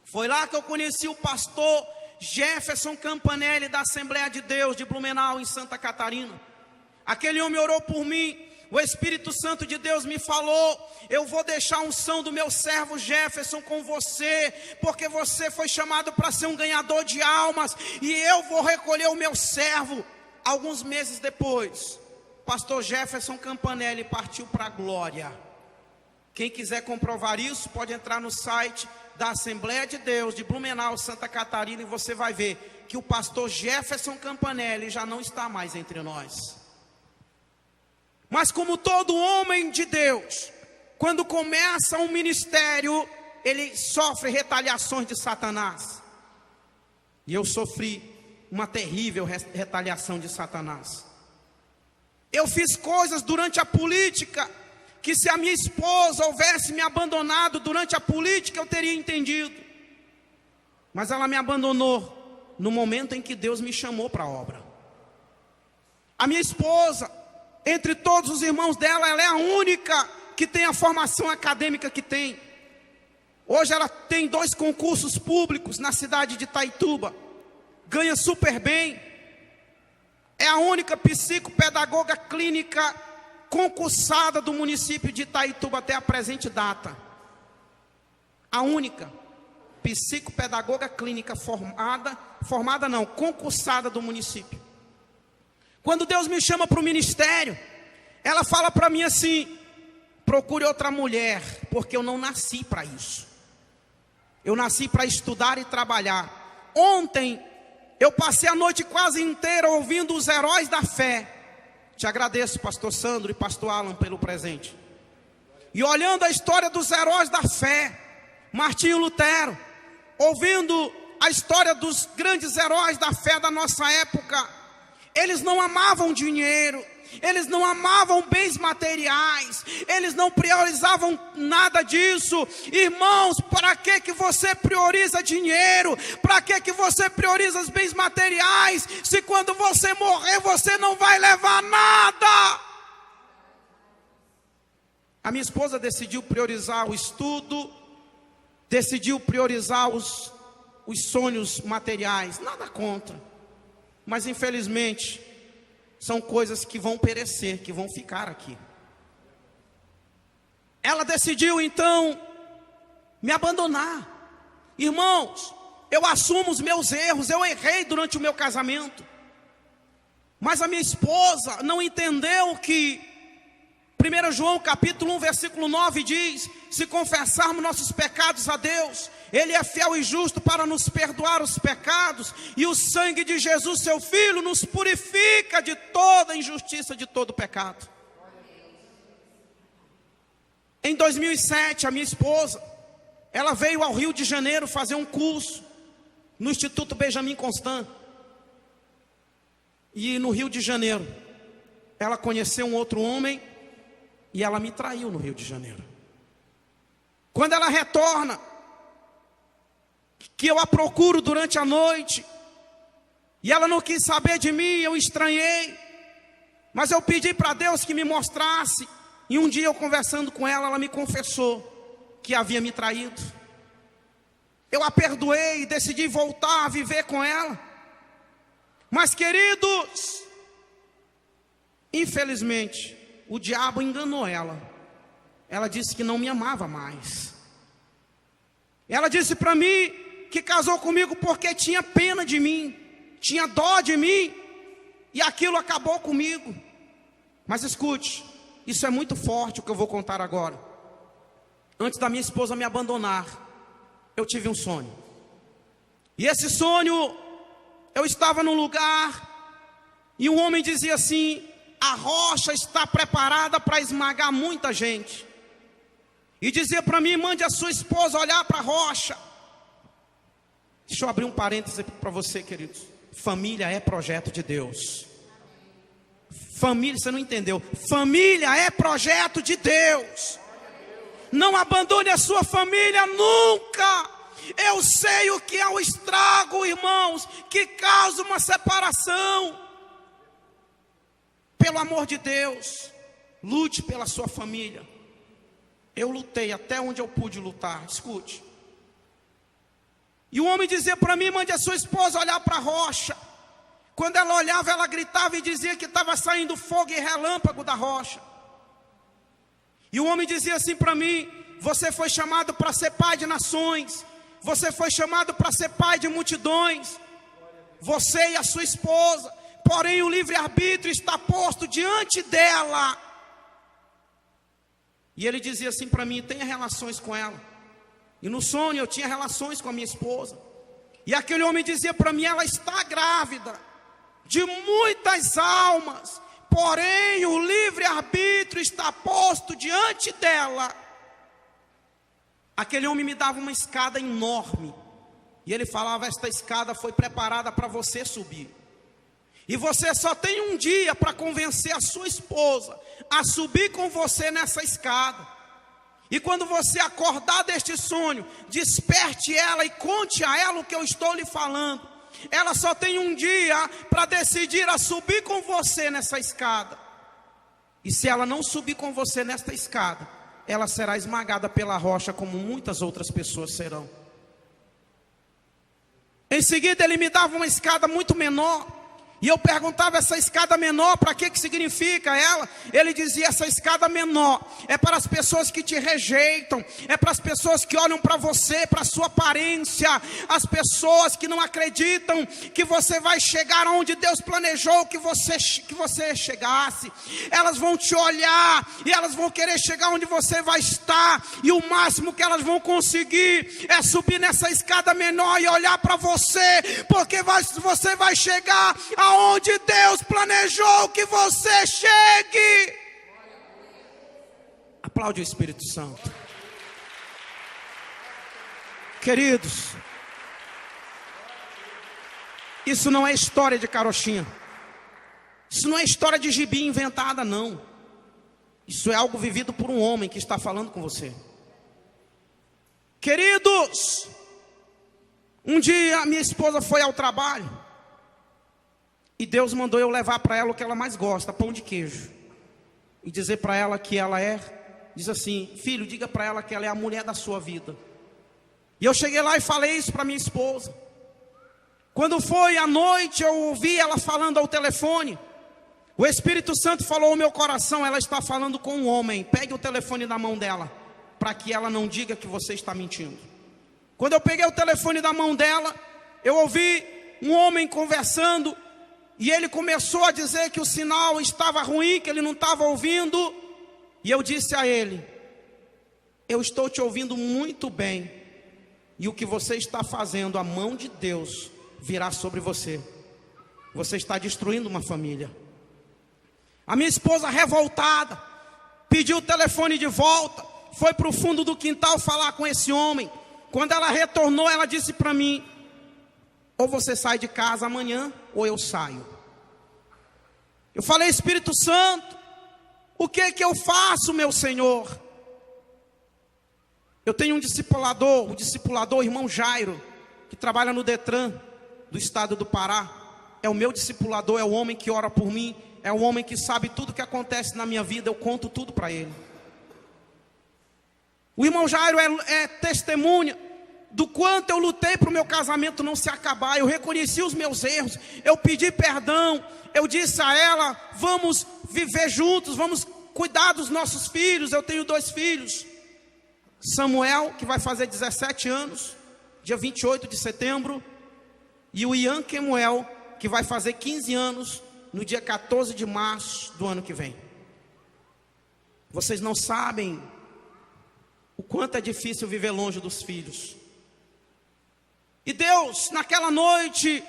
Foi lá que eu conheci o pastor Jefferson Campanelli, da Assembleia de Deus de Blumenau, em Santa Catarina. Aquele homem orou por mim. O Espírito Santo de Deus me falou: eu vou deixar a unção do meu servo Jefferson com você, porque você foi chamado para ser um ganhador de almas, e eu vou recolher o meu servo. Alguns meses depois, pastor Jefferson Campanelli partiu para a glória. Quem quiser comprovar isso, pode entrar no site da Assembleia de Deus de Blumenau, Santa Catarina, e você vai ver que o pastor Jefferson Campanelli já não está mais entre nós. Mas como todo homem de Deus, quando começa um ministério, ele sofre retaliações de Satanás. E eu sofri uma terrível retaliação de Satanás. Eu fiz coisas durante a política que, se a minha esposa houvesse me abandonado durante a política, eu teria entendido. Mas ela me abandonou no momento em que Deus me chamou para a obra. A minha esposa, entre todos os irmãos dela, ela é a única que tem a formação acadêmica que tem. Hoje ela tem 2 concursos públicos na cidade de Itaituba, ganha super bem. É a única psicopedagoga clínica concursada do município de Itaituba até a presente data. A única psicopedagoga clínica concursada do município. Quando Deus me chama para o ministério, ela fala para mim assim: procure outra mulher, porque eu não nasci para isso. Eu nasci para estudar e trabalhar. Ontem, eu passei a noite quase inteira ouvindo os heróis da fé. Te agradeço, pastor Sandro e pastor Alan, pelo presente. E olhando a história dos heróis da fé, Martinho Lutero, ouvindo a história dos grandes heróis da fé da nossa época, eles não amavam dinheiro, eles não amavam bens materiais, eles não priorizavam nada disso. Irmãos, para que você prioriza dinheiro? Para que você prioriza os bens materiais, se quando você morrer você não vai levar nada? A minha esposa decidiu priorizar o estudo, decidiu priorizar os sonhos materiais. Nada contra, mas infelizmente são coisas que vão perecer, que vão ficar aqui. Ela decidiu então me abandonar. Irmãos, eu assumo os meus erros. Eu errei durante o meu casamento, mas a minha esposa não entendeu que 1 João capítulo 1 versículo 9 diz: se confessarmos nossos pecados a Deus, Ele é fiel e justo para nos perdoar os pecados, e o sangue de Jesus, seu Filho, nos purifica de toda injustiça, de todo pecado. Em 2007, a minha esposa, ela veio ao Rio de Janeiro fazer um curso no Instituto Benjamin Constant. E no Rio de Janeiro, ela conheceu um outro homem, e ela me traiu no Rio de Janeiro. Quando ela retorna, que eu a procuro durante a noite, e ela não quis saber de mim, eu estranhei, mas eu pedi para Deus que me mostrasse, e um dia eu conversando com ela, ela me confessou que havia me traído. Eu a perdoei e decidi voltar a viver com ela. Mas queridos, infelizmente, o diabo enganou ela. Ela disse que não me amava mais. Ela disse para mim que casou comigo porque tinha pena de mim, tinha dó de mim, e aquilo acabou comigo. Mas escute, isso é muito forte o que eu vou contar agora. Antes da minha esposa me abandonar, eu tive um sonho. E esse sonho, eu estava num lugar E o homem dizia assim: a rocha está preparada para esmagar muita gente. E dizia para mim: mande a sua esposa olhar para a rocha. Deixa eu abrir um parêntese para você, queridos. Família é projeto de Deus. Família, você não entendeu? Família é projeto de Deus. Não abandone a sua família nunca. Eu sei o que é o estrago, irmãos, que causa uma separação. Pelo amor de Deus, lute pela sua família. Eu lutei até onde eu pude lutar. Escute. E o homem dizia para mim: mande a sua esposa olhar para a rocha. Quando ela olhava, ela gritava e dizia que estava saindo fogo e relâmpago da rocha. E o homem dizia assim para mim: você foi chamado para ser pai de nações. Você foi chamado para ser pai de multidões. Você e a sua esposa. Porém o livre-arbítrio está posto diante dela. E ele dizia assim para mim: tenha relações com ela. E no sonho eu tinha relações com a minha esposa. E aquele homem dizia para mim: ela está grávida de muitas almas. Porém o livre-arbítrio está posto diante dela. Aquele homem me dava uma escada enorme. E ele falava: esta escada foi preparada para você subir. E você só tem um dia para convencer a sua esposa a subir com você nessa escada. E quando você acordar deste sonho, desperte ela e conte a ela o que eu estou lhe falando. Ela só tem um dia para decidir a subir com você nessa escada. E se ela não subir com você nesta escada, ela será esmagada pela rocha, como muitas outras pessoas serão. Em seguida ele me dava uma escada muito menor. E eu perguntava: essa escada menor, para que significa ela? Ele dizia: essa escada menor é para as pessoas que te rejeitam, é para as pessoas que olham para você, para a sua aparência, as pessoas que não acreditam que você vai chegar onde Deus planejou que você chegasse. Elas vão te olhar e elas vão querer chegar onde você vai estar, e o máximo que elas vão conseguir é subir nessa escada menor e olhar para você, porque você vai chegar aonde Deus planejou que você chegue. Aplaude o Espírito Santo. Queridos, isso não é história de carochinha. Isso não é história de gibi inventada, não. Isso é algo vivido por um homem que está falando com você. Queridos, um dia minha esposa foi ao trabalho. E Deus mandou eu levar para ela o que ela mais gosta: pão de queijo. E dizer para ela que ela diz assim: filho, diga para ela que ela é a mulher da sua vida. E eu cheguei lá e falei isso para minha esposa. Quando foi à noite, eu ouvi ela falando ao telefone. O Espírito Santo falou ao meu coração: ela está falando com um homem. Pegue o telefone da mão dela, para que ela não diga que você está mentindo. Quando eu peguei o telefone da mão dela, eu ouvi um homem conversando. E ele começou a dizer que o sinal estava ruim, que ele não estava ouvindo. E eu disse a ele: eu estou te ouvindo muito bem. E o que você está fazendo, a mão de Deus virá sobre você. Você está destruindo uma família. A minha esposa, revoltada, pediu o telefone de volta. Foi para o fundo do quintal falar com esse homem. Quando ela retornou, ela disse para mim: ou você sai de casa amanhã, ou eu saio. Eu falei: Espírito Santo, o que eu faço, meu Senhor? Eu tenho um discipulador, o irmão Jairo, que trabalha no Detran do estado do Pará. É o meu discipulador, é o homem que ora por mim, é o homem que sabe tudo o que acontece na minha vida. Eu conto tudo para ele. O irmão Jairo é testemunha do quanto eu lutei para o meu casamento não se acabar. Eu reconheci os meus erros, eu pedi perdão, eu disse a ela: vamos viver juntos, vamos cuidar dos nossos filhos. Eu tenho 2 filhos, Samuel, que vai fazer 17 anos, dia 28 de setembro, e o Ian Kemuel, que vai fazer 15 anos, no dia 14 de março do ano que vem. Vocês não sabem o quanto é difícil viver longe dos filhos. E Deus, naquela noite,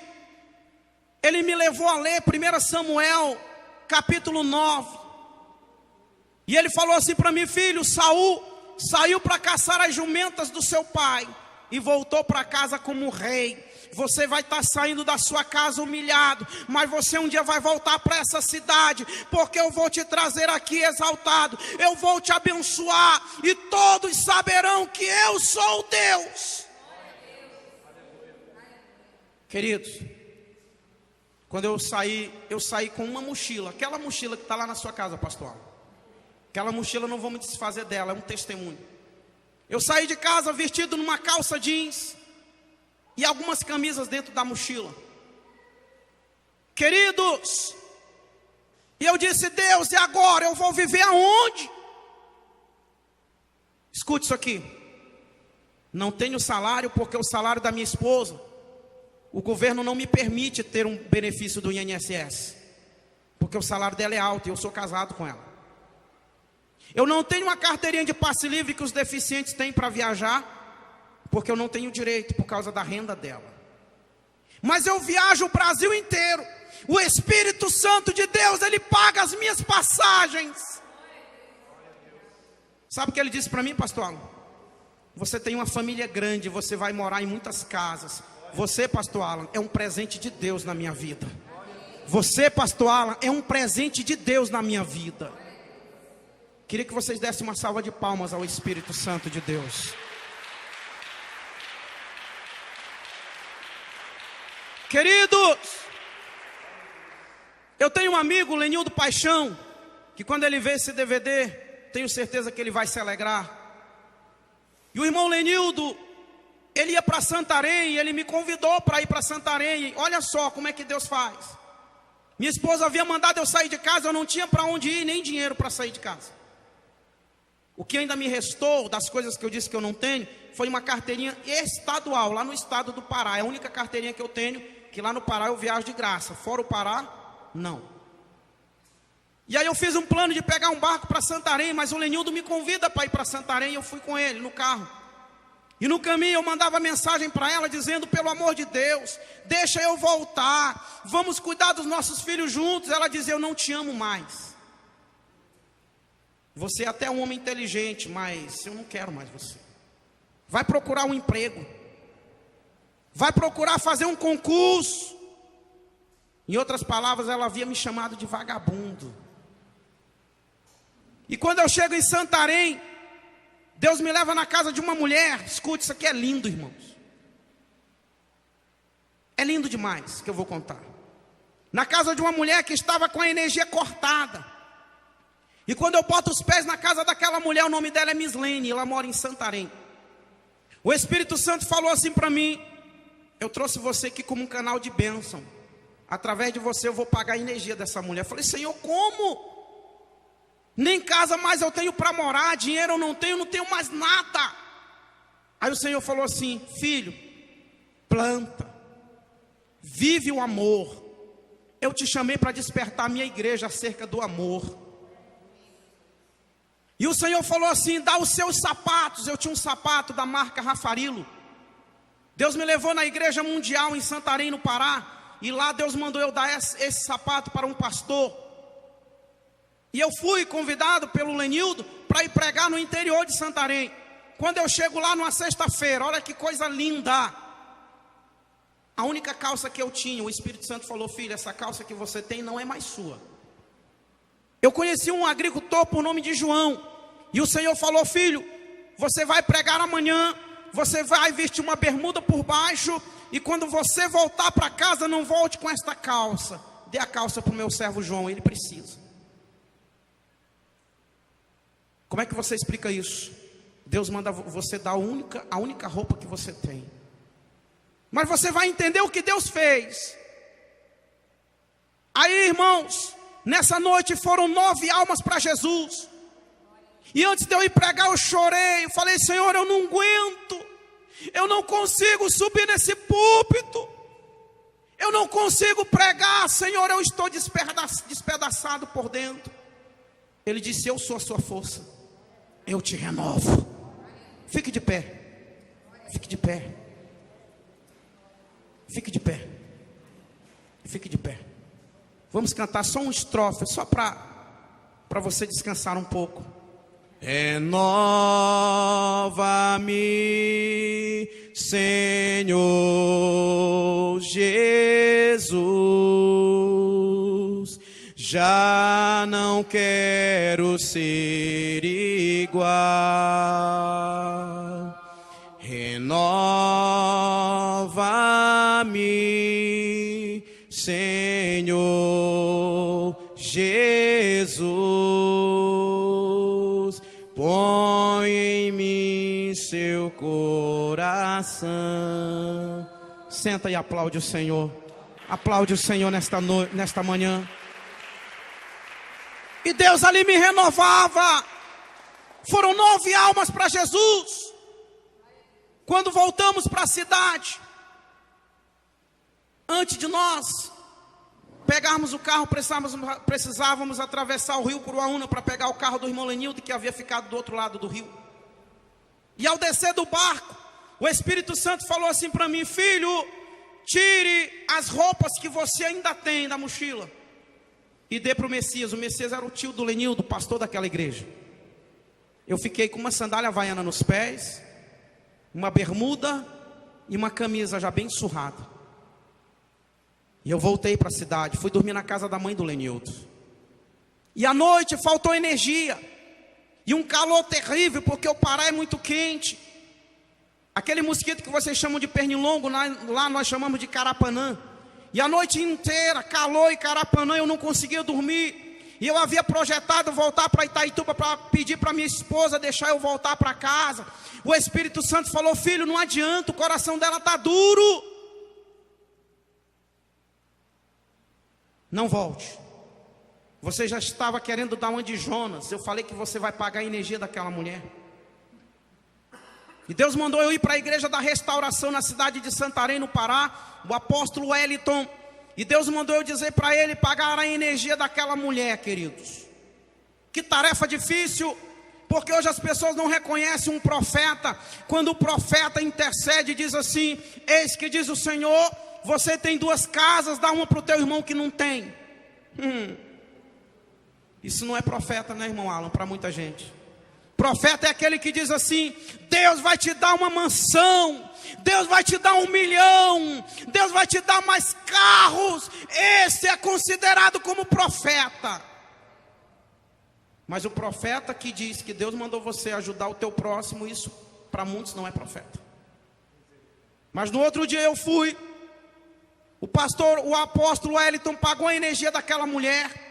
ele me levou a ler 1 Samuel, capítulo 9. E ele falou assim para mim: filho, Saul saiu para caçar as jumentas do seu pai e voltou para casa como rei. Você vai estar saindo da sua casa humilhado, mas você um dia vai voltar para essa cidade, porque eu vou te trazer aqui exaltado, eu vou te abençoar, e todos saberão que eu sou Deus. Queridos, quando eu saí com uma mochila, aquela mochila que está lá na sua casa, pastor. Aquela mochila, não vou me desfazer dela, é um testemunho. Eu saí de casa vestido numa calça jeans e algumas camisas dentro da mochila. Queridos, e eu disse: Deus, e agora? Eu vou viver aonde? Escute isso aqui. Não tenho salário, porque o salário da minha esposa, o governo não me permite ter um benefício do INSS, porque o salário dela é alto e eu sou casado com ela. Eu não tenho uma carteirinha de passe livre que os deficientes têm para viajar, porque eu não tenho direito por causa da renda dela. Mas eu viajo o Brasil inteiro. O Espírito Santo de Deus, ele paga as minhas passagens. Sabe o que ele disse para mim, pastor Alan? Você tem uma família grande, você vai morar em muitas casas. Você, pastor Alan, é um presente de Deus na minha vida. Você, pastor Alan, é um presente de Deus na minha vida. Queria que vocês dessem uma salva de palmas ao Espírito Santo de Deus. Queridos, eu tenho um amigo, Lenildo Paixão, que quando ele vê esse DVD, tenho certeza que ele vai se alegrar. E o irmão Lenildo, ele ia para Santarém, ele me convidou para ir para Santarém. Olha só como é que Deus faz. Minha esposa havia mandado eu sair de casa, eu não tinha para onde ir, nem dinheiro para sair de casa. O que ainda me restou, das coisas que eu disse que eu não tenho, foi uma carteirinha estadual, lá no estado do Pará. É a única carteirinha que eu tenho, que lá no Pará eu viajo de graça. Fora o Pará, não. E aí eu fiz um plano de pegar um barco para Santarém, mas o Lenildo me convida para ir para Santarém, e eu fui com ele no carro. E no caminho eu mandava mensagem para ela dizendo: pelo amor de Deus, deixa eu voltar, vamos cuidar dos nossos filhos juntos. Ela dizia: eu não te amo mais. Você é até um homem inteligente, mas eu não quero mais você. Vai procurar um emprego. Vai procurar fazer um concurso. Em outras palavras, ela havia me chamado de vagabundo. E quando eu chego em Santarém, Deus me leva na casa de uma mulher. Escute, isso aqui é lindo, irmãos. É lindo demais que eu vou contar. Na casa de uma mulher que estava com a energia cortada. E quando eu boto os pés na casa daquela mulher, o nome dela é Mislene, ela mora em Santarém. O Espírito Santo falou assim para mim: eu trouxe você aqui como um canal de bênção. Através de você eu vou pagar a energia dessa mulher. Eu falei: Senhor, como? Nem casa mais eu tenho para morar, dinheiro eu não tenho mais nada. Aí o Senhor falou assim: filho, planta, vive o amor. Eu te chamei para despertar a minha igreja acerca do amor. E o Senhor falou assim: dá os seus sapatos. Eu tinha um sapato da marca Rafarilo. Deus me levou na igreja mundial em Santarém, no Pará. E lá Deus mandou eu dar esse sapato para um pastor. E eu fui convidado pelo Lenildo para ir pregar no interior de Santarém. Quando eu chego lá numa sexta-feira, olha que coisa linda. A única calça que eu tinha, o Espírito Santo falou: filho, essa calça que você tem não é mais sua. Eu conheci um agricultor por nome de João. E o Senhor falou: filho, você vai pregar amanhã. Você vai vestir uma bermuda por baixo. E quando você voltar para casa, não volte com esta calça. Dê a calça para o meu servo João, ele precisa. Como é que você explica isso? Deus manda você dar a única roupa que você tem. Mas você vai entender o que Deus fez. Aí, irmãos, nessa noite foram 9 almas para Jesus. E antes de eu ir pregar, eu chorei. Eu falei: Senhor, eu não aguento. Eu não consigo subir nesse púlpito. Eu não consigo pregar. Senhor, eu estou despedaçado por dentro. Ele disse: eu sou a sua força. Eu te renovo. Fique de pé. Fique de pé. Fique de pé. Fique de pé. Vamos cantar só um estrofe, só para você descansar um pouco. Renova-me, Senhor Jesus, já não quero ser igual. Renova-me, Senhor Jesus, põe em mim seu coração. Senta e aplaude o Senhor. Aplaude o Senhor nesta manhã. E Deus ali me renovava. Foram 9 almas para Jesus. Quando voltamos para a cidade, antes de nós pegarmos o carro, precisávamos atravessar o rio Curuaúna para pegar o carro do irmão Lenildo, que havia ficado do outro lado do rio. E ao descer do barco, o Espírito Santo falou assim para mim: filho, tire as roupas que você ainda tem da mochila e dê para o Messias. O Messias era o tio do Lenildo, pastor daquela igreja. Eu fiquei com uma sandália havaiana nos pés, uma bermuda e uma camisa já bem surrada. E eu voltei para a cidade, fui dormir na casa da mãe do Lenildo. E à noite faltou energia. E um calor terrível, porque o Pará é muito quente. Aquele mosquito que vocês chamam de pernilongo, lá nós chamamos de carapanã. E a noite inteira, calor e carapanã, eu não conseguia dormir. E eu havia projetado voltar para Itaituba para pedir para minha esposa deixar eu voltar para casa. O Espírito Santo falou: filho, não adianta, o coração dela está duro. Não volte. Você já estava querendo dar uma de Jonas. Eu falei que você vai pagar a energia daquela mulher. E Deus mandou eu ir para a igreja da restauração na cidade de Santarém, no Pará. O apóstolo Wellington. E Deus mandou eu dizer para ele pagar a energia daquela mulher, queridos. Que tarefa difícil. Porque hoje as pessoas não reconhecem um profeta. Quando o profeta intercede e diz assim: eis que diz o Senhor, você tem 2 casas, dá uma para o teu irmão que não tem. Isso não é profeta, né, irmão Alan? Para muita gente. Profeta é aquele que diz assim: Deus vai te dar uma mansão, Deus vai te dar 1 milhão, Deus vai te dar mais carros. Esse é considerado como profeta. Mas o profeta que diz que Deus mandou você ajudar o teu próximo, isso para muitos não é profeta. Mas no outro dia eu fui. O apóstolo Wellington pagou a energia daquela mulher.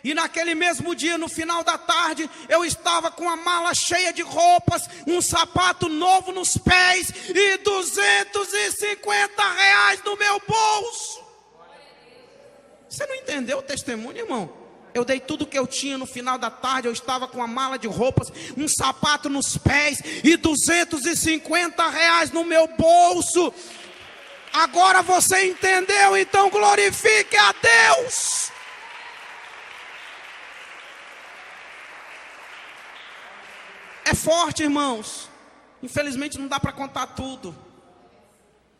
E naquele mesmo dia, no final da tarde, eu estava com a mala cheia de roupas, um sapato novo nos pés e R$250 no meu bolso. Você não entendeu o testemunho, irmão? Eu dei tudo que eu tinha. No final da tarde eu estava com a mala de roupas, um sapato nos pés e R$250 no meu bolso. Agora você entendeu? Então glorifique a Deus. É forte, irmãos. Infelizmente não dá para contar tudo.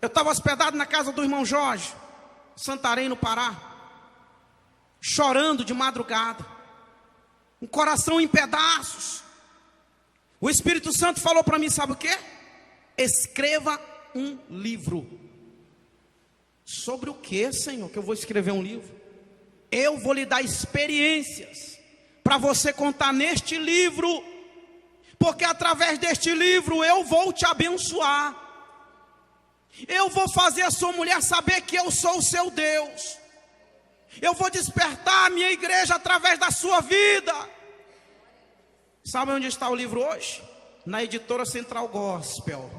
Eu estava hospedado na casa do irmão Jorge, Santarém, no Pará, chorando de madrugada, um coração em pedaços. O Espírito Santo falou para mim, sabe o quê? Escreva um livro. Sobre o que, Senhor, que eu vou escrever um livro? Eu vou lhe dar experiências para você contar neste livro, porque através deste livro eu vou te abençoar. Eu vou fazer a sua mulher saber que eu sou o seu Deus. Eu vou despertar a minha igreja através da sua vida. Sabe onde está o livro hoje? Na editora Central Gospel.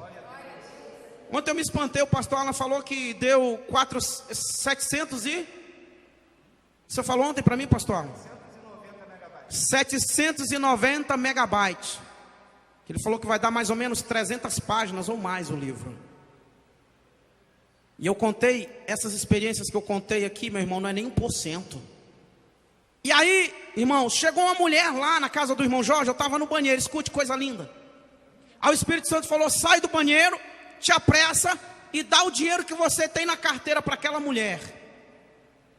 Ontem eu me espantei, o pastor Alan falou que deu 700 e... Você falou ontem para mim, pastor Alan? 790 megabytes. Ele falou que vai dar mais ou menos 300 páginas ou mais o livro. E eu contei, essas experiências que eu contei aqui, meu irmão, não é nem 1%. E aí, irmãos, chegou uma mulher lá na casa do irmão Jorge, eu estava no banheiro, escute coisa linda. Aí o Espírito Santo falou, sai do banheiro, te apressa e dá o dinheiro que você tem na carteira para aquela mulher.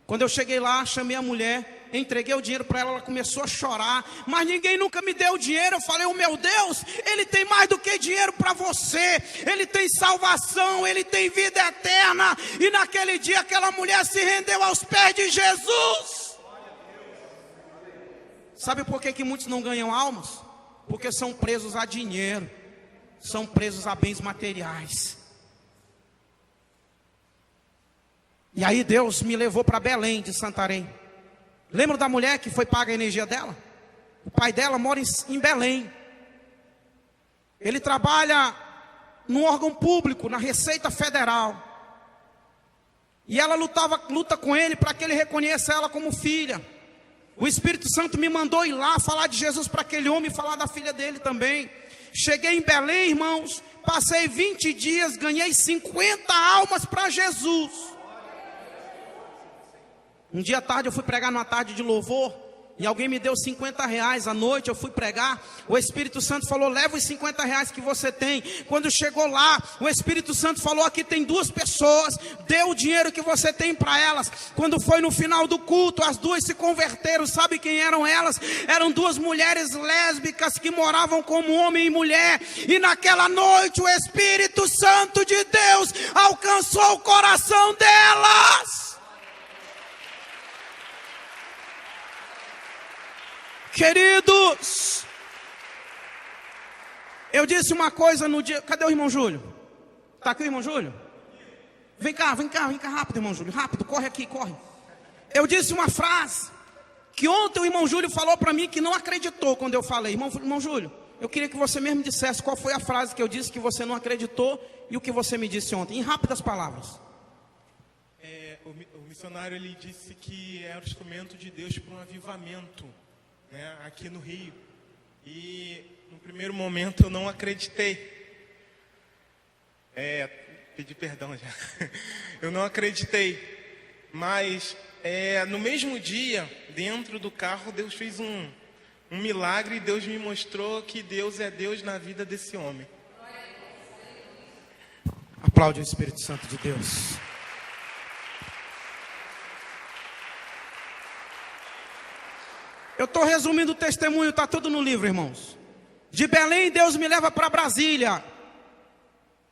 Quando eu cheguei lá, chamei a mulher, entreguei o dinheiro para ela, ela começou a chorar. Mas ninguém nunca me deu dinheiro. Eu falei, oh meu Deus, Ele tem mais do que dinheiro para você. Ele tem salvação, Ele tem vida eterna. E naquele dia aquela mulher se rendeu aos pés de Jesus. Sabe por que muitos não ganham almas? Porque são presos a dinheiro, são presos a bens materiais. E aí Deus me levou para Belém de Santarém. Lembra da mulher que foi paga a energia dela? O pai dela mora em Belém. Ele trabalha no órgão público, na Receita Federal. E ela luta com ele para que ele reconheça ela como filha. O Espírito Santo me mandou ir lá falar de Jesus para aquele homem e falar da filha dele também. Cheguei em Belém, irmãos, passei 20 dias, ganhei 50 almas para Jesus. Um dia à tarde eu fui pregar numa tarde de louvor, e alguém me deu 50 reais à noite, eu fui pregar. O Espírito Santo falou, leva os 50 reais que você tem. Quando chegou lá, o Espírito Santo falou, aqui tem 2 pessoas, dê o dinheiro que você tem para elas. Quando foi no final do culto, as 2 se converteram. Sabe quem eram elas? Eram 2 mulheres lésbicas que moravam como homem e mulher. E naquela noite o Espírito Santo de Deus alcançou o coração delas. Queridos, eu disse uma coisa no dia... Cadê o irmão Júlio? Está aqui o irmão Júlio? Vem cá rápido, irmão Júlio, rápido, corre aqui, corre. Eu disse uma frase que ontem o irmão Júlio falou para mim que não acreditou quando eu falei. Irmão Júlio, eu queria que você mesmo dissesse qual foi a frase que eu disse que você não acreditou e o que você me disse ontem, em rápidas palavras. O missionário, ele disse que era o instrumento de Deus para um avivamento, né, aqui no Rio. E no primeiro momento eu não acreditei. Pedi perdão já. Eu não acreditei. Mas no mesmo dia, dentro do carro, Deus fez um milagre. E Deus me mostrou que Deus é Deus na vida desse homem. Aplaude o Espírito Santo de Deus. Eu estou resumindo o testemunho, está tudo no livro, irmãos. De Belém, Deus me leva para Brasília.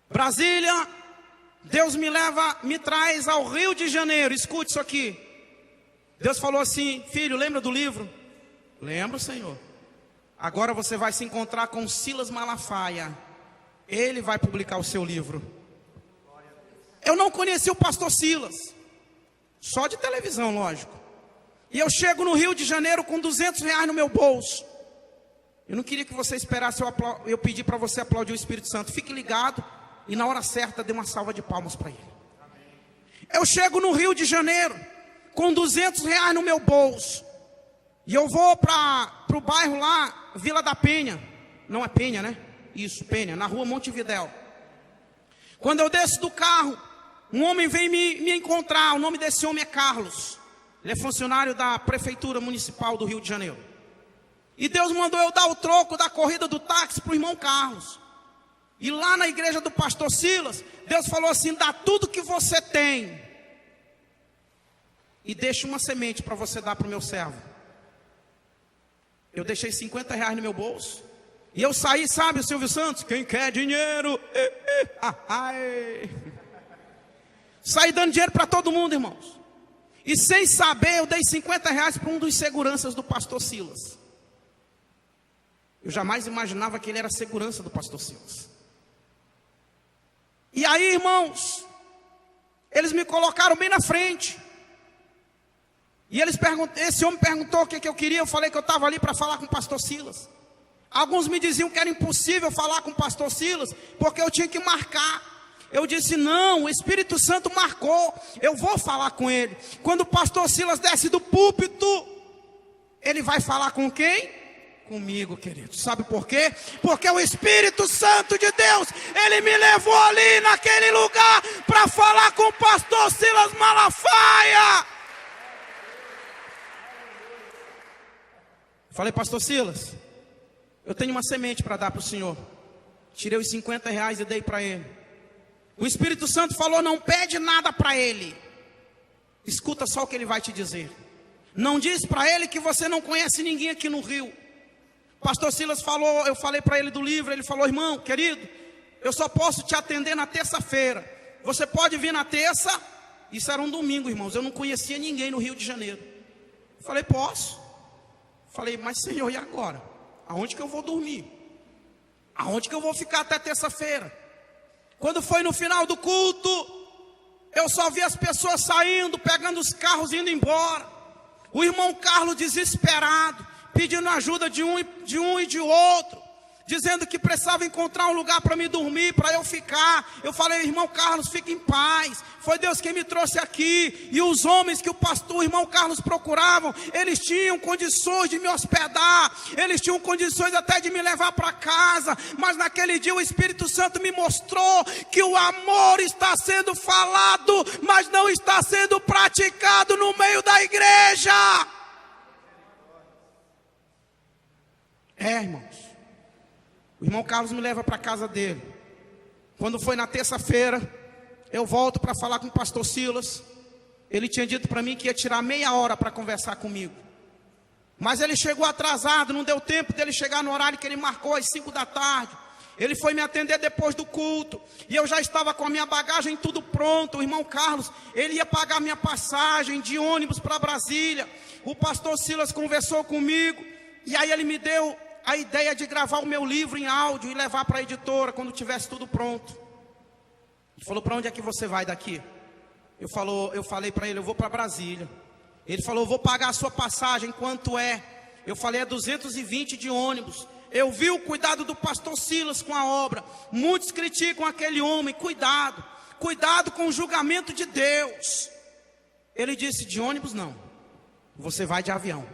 Brasília, Deus me traz ao Rio de Janeiro. Escute isso aqui. Deus falou assim, filho, lembra do livro? Lembro, Senhor. Agora você vai se encontrar com Silas Malafaia. Ele vai publicar o seu livro. Eu não conheci o pastor Silas. Só de televisão, lógico. E eu chego no Rio de Janeiro com 200 reais no meu bolso. Eu não queria que você esperasse eu pedir para você aplaudir o Espírito Santo. Fique ligado e na hora certa dê uma salva de palmas para ele. Eu chego no Rio de Janeiro com 200 reais no meu bolso. E eu vou para o bairro lá, Vila da Penha. Não é Penha, né? Isso, Penha, na rua Montevidéu. Quando eu desço do carro, um homem vem me encontrar. O nome desse homem é Carlos. Ele é funcionário da Prefeitura Municipal do Rio de Janeiro. E Deus mandou eu dar o troco da corrida do táxi para o irmão Carlos. E lá na igreja do pastor Silas, Deus falou assim, dá tudo que você tem. E deixa uma semente para você dar para o meu servo. Eu deixei 50 reais no meu bolso. E eu saí, sabe, o Silvio Santos? Quem quer dinheiro? Saí dando dinheiro para todo mundo, irmãos. E sem saber, eu dei 50 reais para um dos seguranças do pastor Silas. Eu jamais imaginava que ele era segurança do pastor Silas. E aí, irmãos, eles me colocaram bem na frente. E esse homem perguntou o que eu queria. Eu falei que eu estava ali para falar com o pastor Silas. Alguns me diziam que era impossível falar com o pastor Silas, porque eu tinha que marcar. Eu disse, não, o Espírito Santo marcou, eu vou falar com ele. Quando o pastor Silas desce do púlpito, ele vai falar com quem? Comigo, querido. Sabe por quê? Porque o Espírito Santo de Deus, ele me levou ali naquele lugar para falar com o pastor Silas Malafaia. Falei, pastor Silas, eu tenho uma semente para dar para o senhor. Tirei os 50 reais e dei para ele. O Espírito Santo falou, não pede nada para ele. Escuta só o que ele vai te dizer. Não diz para ele que você não conhece ninguém aqui no Rio. Pastor Silas falou, eu falei para ele do livro, ele falou: irmão, querido, eu só posso te atender na terça-feira. Você pode vir na terça? Isso era um domingo, irmãos, eu não conhecia ninguém no Rio de Janeiro. Eu falei: posso. Falei: mas Senhor, e agora? Aonde que eu vou dormir? Aonde que eu vou ficar até terça-feira? Quando foi no final do culto, eu só vi as pessoas saindo, pegando os carros, indo embora. O irmão Carlos desesperado, pedindo ajuda de um e de outro, dizendo que precisava encontrar um lugar para me dormir, para eu ficar. Eu falei: irmão Carlos, fique em paz, foi Deus quem me trouxe aqui. E os homens que o irmão Carlos procuravam, eles tinham condições de me hospedar, eles tinham condições até de me levar para casa. Mas naquele dia o Espírito Santo me mostrou que o amor está sendo falado, mas não está sendo praticado no meio da igreja. Irmãos, o irmão Carlos me leva para a casa dele. Quando foi na terça-feira, eu volto para falar com o pastor Silas. Ele tinha dito para mim que ia tirar meia hora para conversar comigo. Mas ele chegou atrasado, não deu tempo dele chegar no horário que ele marcou, às 5 da tarde. Ele foi me atender depois do culto, e eu já estava com a minha bagagem tudo pronto. O irmão Carlos, ele ia pagar minha passagem de ônibus para Brasília. O pastor Silas conversou comigo, e aí ele me deu a ideia de gravar o meu livro em áudio e levar para a editora quando tivesse tudo pronto. Ele falou: para onde é que você vai daqui? Eu falei para ele: eu vou para Brasília. Ele falou: eu vou pagar a sua passagem, quanto é? Eu falei: é 220 de ônibus. Eu vi o cuidado do pastor Silas com a obra. Muitos criticam aquele homem. Cuidado com o julgamento de Deus. Ele disse: de ônibus não, você vai de avião.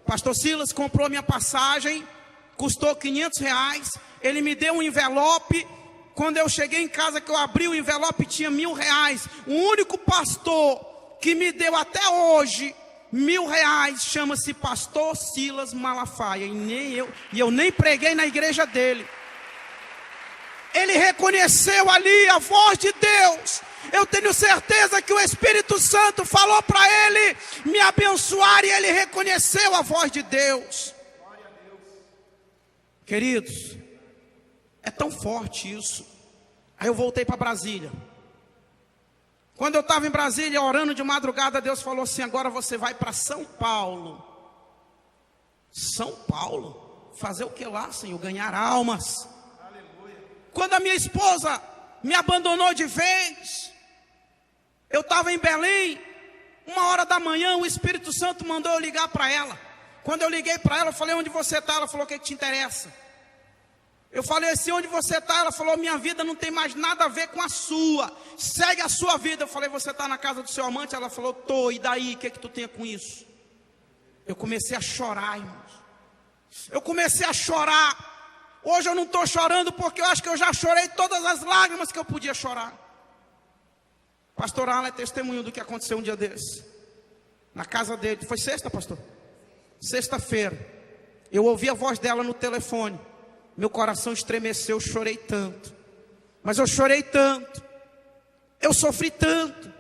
Pastor Silas comprou minha passagem, custou R$500. Ele me deu um envelope. Quando eu cheguei em casa, que eu abri o envelope, tinha R$1.000. O único pastor que me deu até hoje R$1.000 chama-se pastor Silas Malafaia. E eu nem preguei na igreja dele. Ele reconheceu ali a voz de Deus. Eu tenho certeza que o Espírito Santo falou para ele me abençoar, e ele reconheceu a voz de Deus. Queridos, é tão forte isso. Aí eu voltei para Brasília. Quando eu estava em Brasília orando de madrugada, Deus falou assim: agora você vai para São Paulo. São Paulo? Fazer o que lá, Senhor? Ganhar almas. Quando a minha esposa me abandonou de vez, eu estava em Belém, 1h da manhã, o Espírito Santo mandou eu ligar para ela. Quando eu liguei para ela, eu falei: onde você está? Ela falou: o que te interessa? Eu falei assim: onde você está? Ela falou: minha vida não tem mais nada a ver com a sua, segue a sua vida. Eu falei: você está na casa do seu amante? Ela falou: tô. E daí, o que tu tem com isso? Eu comecei a chorar, irmãos. Eu comecei a chorar. Hoje eu não estou chorando porque eu acho que eu já chorei todas as lágrimas que eu podia chorar. Pastor Alan é testemunho do que aconteceu um dia desse. Na casa dele, foi sexta, pastor? Sexta-feira. Eu ouvi a voz dela no telefone. Meu coração estremeceu, eu chorei tanto. Mas eu chorei tanto. Eu sofri tanto.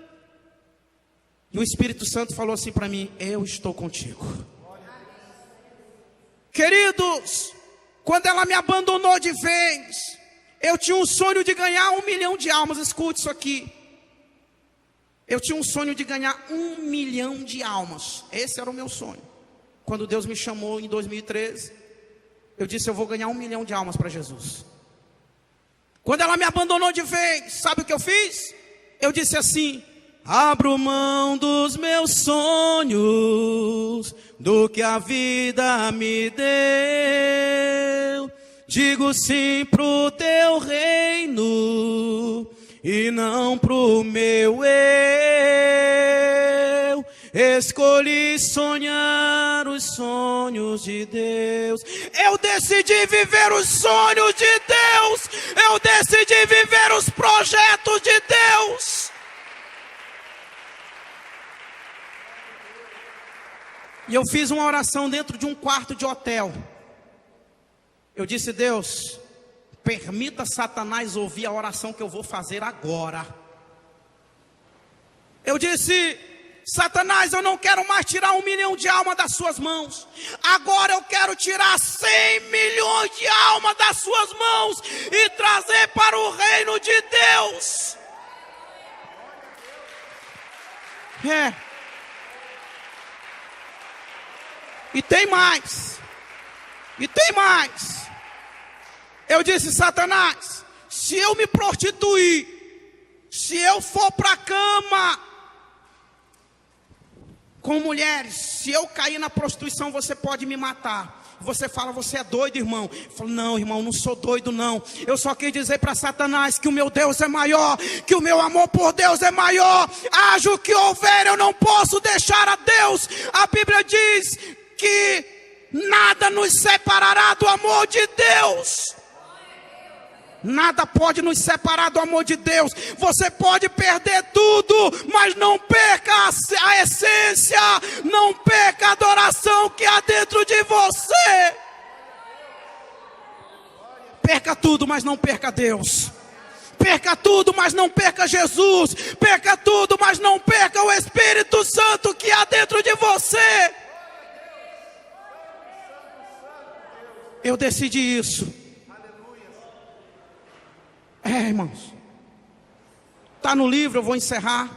E o Espírito Santo falou assim para mim: eu estou contigo. Queridos, quando ela me abandonou de vez, eu tinha um sonho de ganhar 1 milhão de almas. Escute isso aqui. Eu tinha um sonho de ganhar 1 milhão de almas. Esse era o meu sonho. Quando Deus me chamou em 2013, eu disse: eu vou ganhar 1 milhão de almas para Jesus. Quando ela me abandonou de vez, sabe o que eu fiz? Eu disse assim: abro mão dos meus sonhos, do que a vida me deu. Digo sim pro teu reino e não pro meu eu. Escolhi sonhar os sonhos de Deus. Eu decidi viver os sonhos de Deus. Eu decidi viver os projetos de Deus. E eu fiz uma oração dentro de um quarto de hotel. Eu disse: Deus, permita Satanás ouvir a oração que eu vou fazer agora. Eu disse: Satanás, eu não quero mais tirar 1 milhão de almas das suas mãos. Agora eu quero tirar 100 milhões de almas das suas mãos e trazer para o reino de Deus. E tem mais. Eu disse: Satanás, se eu me prostituir, se eu for para a cama com mulheres, se eu cair na prostituição, você pode me matar. Você fala: você é doido, irmão. Eu falo: não, irmão, não sou doido, não. Eu só quis dizer para Satanás que o meu Deus é maior, que o meu amor por Deus é maior. Haja o que houver, eu não posso deixar a Deus. A Bíblia diz que nada nos separará do amor de Deus. Nada pode nos separar do amor de Deus. Você pode perder tudo, mas não perca a essência, não perca a adoração que há dentro de você. Perca tudo, mas não perca Deus. Perca tudo, mas não perca Jesus. Perca tudo, mas não perca o Espírito Santo que há dentro de você. Eu decidi isso. Irmãos, está no livro, eu vou encerrar.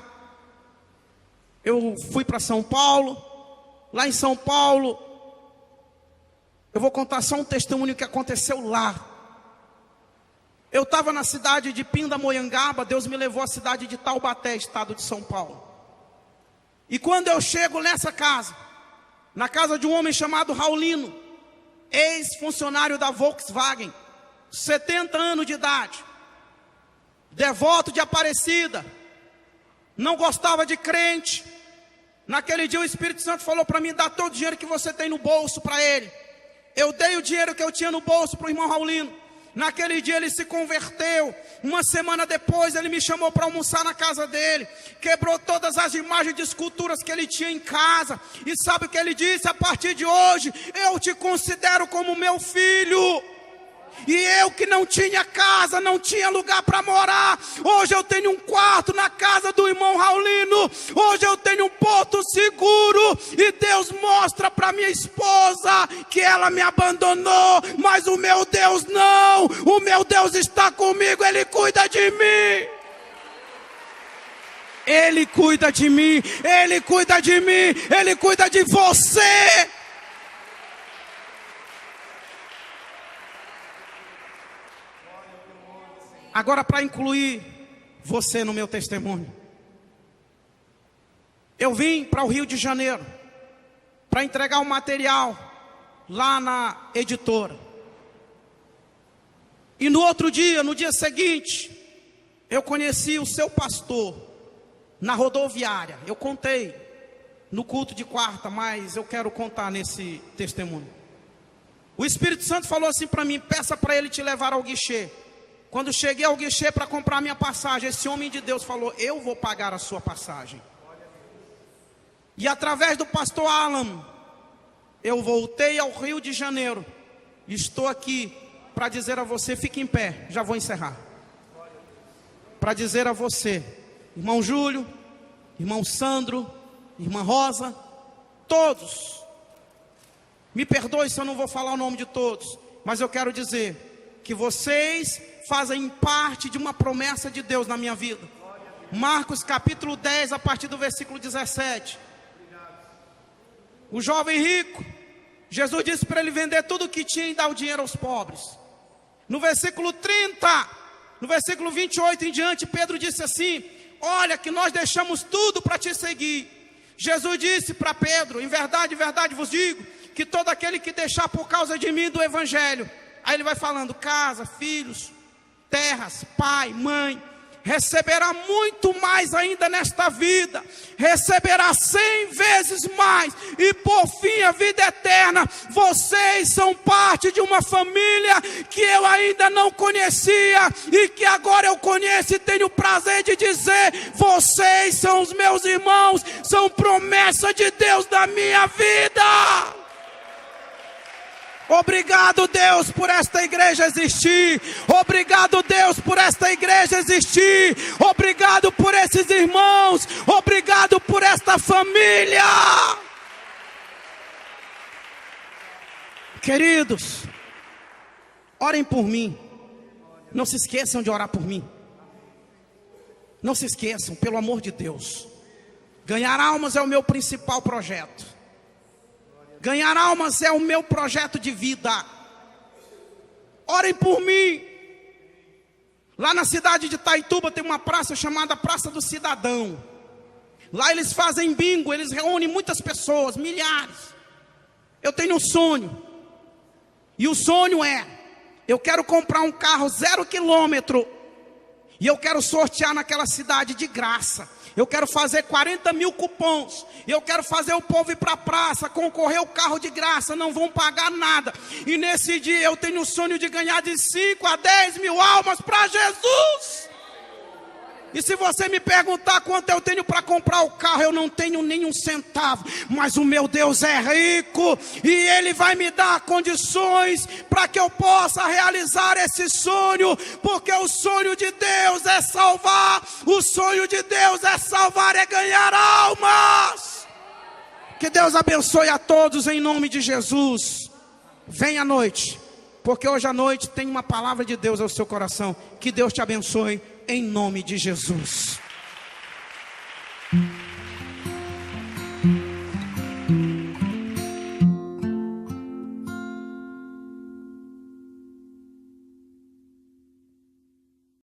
Eu fui para São Paulo. Lá em São Paulo, eu vou contar só um testemunho que aconteceu lá. Eu estava na cidade de Pindamonhangaba. Deus me levou à cidade de Taubaté, estado de São Paulo. E quando eu chego nessa casa, na casa de um homem chamado Raulino, ex-funcionário da Volkswagen, 70 anos de idade, devoto de Aparecida, não gostava de crente. Naquele dia o Espírito Santo falou para mim: dá todo o dinheiro que você tem no bolso para ele. Eu dei o dinheiro que eu tinha no bolso para o irmão Raulino. Naquele dia ele se converteu. Uma semana depois ele me chamou para almoçar na casa dele. Quebrou todas as imagens de esculturas que ele tinha em casa. E sabe o que ele disse? A partir de hoje eu te considero como meu filho. E eu que não tinha casa, não tinha lugar para morar, hoje eu tenho um quarto na casa do irmão Raulino. Hoje eu tenho um porto seguro. E Deus mostra para minha esposa que ela me abandonou, mas o meu Deus não. O meu Deus está comigo, Ele cuida de mim. Ele cuida de mim, Ele cuida de mim, Ele cuida de você. Agora, para incluir você no meu testemunho, eu vim para o Rio de Janeiro para entregar o material lá na editora. E no outro dia, no dia seguinte, eu conheci o seu pastor na rodoviária. Eu contei no culto de quarta, mas eu quero contar nesse testemunho. O Espírito Santo falou assim para mim: peça para ele te levar ao guichê. Quando cheguei ao guichê para comprar minha passagem, esse homem de Deus falou: eu vou pagar a sua passagem. E através do pastor Alan, eu voltei ao Rio de Janeiro. Estou aqui para dizer a você, fique em pé, já vou encerrar. Para dizer a você, irmão Júlio, irmão Sandro, irmã Rosa, todos, me perdoe se eu não vou falar o nome de todos, mas eu quero dizer que vocês fazem parte de uma promessa de Deus na minha vida. Marcos capítulo 10, a partir do versículo 17. O jovem rico, Jesus disse para ele vender tudo o que tinha e dar o dinheiro aos pobres. No versículo 30, no versículo 28 em diante, Pedro disse assim: olha que nós deixamos tudo para te seguir. Jesus disse para Pedro: em verdade vos digo, que todo aquele que deixar por causa de mim do evangelho, aí ele vai falando, casa, filhos, terras, pai, mãe, receberá muito mais ainda nesta vida, receberá 100 vezes mais, e por fim a vida eterna. Vocês são parte de uma família que eu ainda não conhecia, e que agora eu conheço e tenho o prazer de dizer: vocês são os meus irmãos, são promessa de Deus na minha vida. Obrigado, Deus, por esta igreja existir. Obrigado, Deus, por esta igreja existir. Obrigado por esses irmãos. Obrigado por esta família. Queridos, orem por mim. Não se esqueçam de orar por mim. Não se esqueçam, pelo amor de Deus. Ganhar almas é o meu principal projeto. Ganhar almas é o meu projeto de vida. Orem por mim. Lá na cidade de Itaituba tem uma praça chamada Praça do Cidadão. Lá eles fazem bingo, eles reúnem muitas pessoas, milhares. Eu tenho um sonho. E o sonho é: eu quero comprar um carro 0 quilômetro. E eu quero sortear naquela cidade de graça. Eu quero fazer 40 mil cupons. Eu quero fazer o povo ir para a praça, concorrer o carro de graça, não vão pagar nada. E nesse dia eu tenho o sonho de ganhar de 5 a 10 mil almas para Jesus. E se você me perguntar quanto eu tenho para comprar o carro, eu não tenho nenhum centavo. Mas o meu Deus é rico e Ele vai me dar condições para que eu possa realizar esse sonho. Porque o sonho de Deus é salvar. O sonho de Deus é salvar, é ganhar almas. Que Deus abençoe a todos em nome de Jesus. Venha à noite, porque hoje à noite tem uma palavra de Deus ao seu coração. Que Deus te abençoe em nome de Jesus.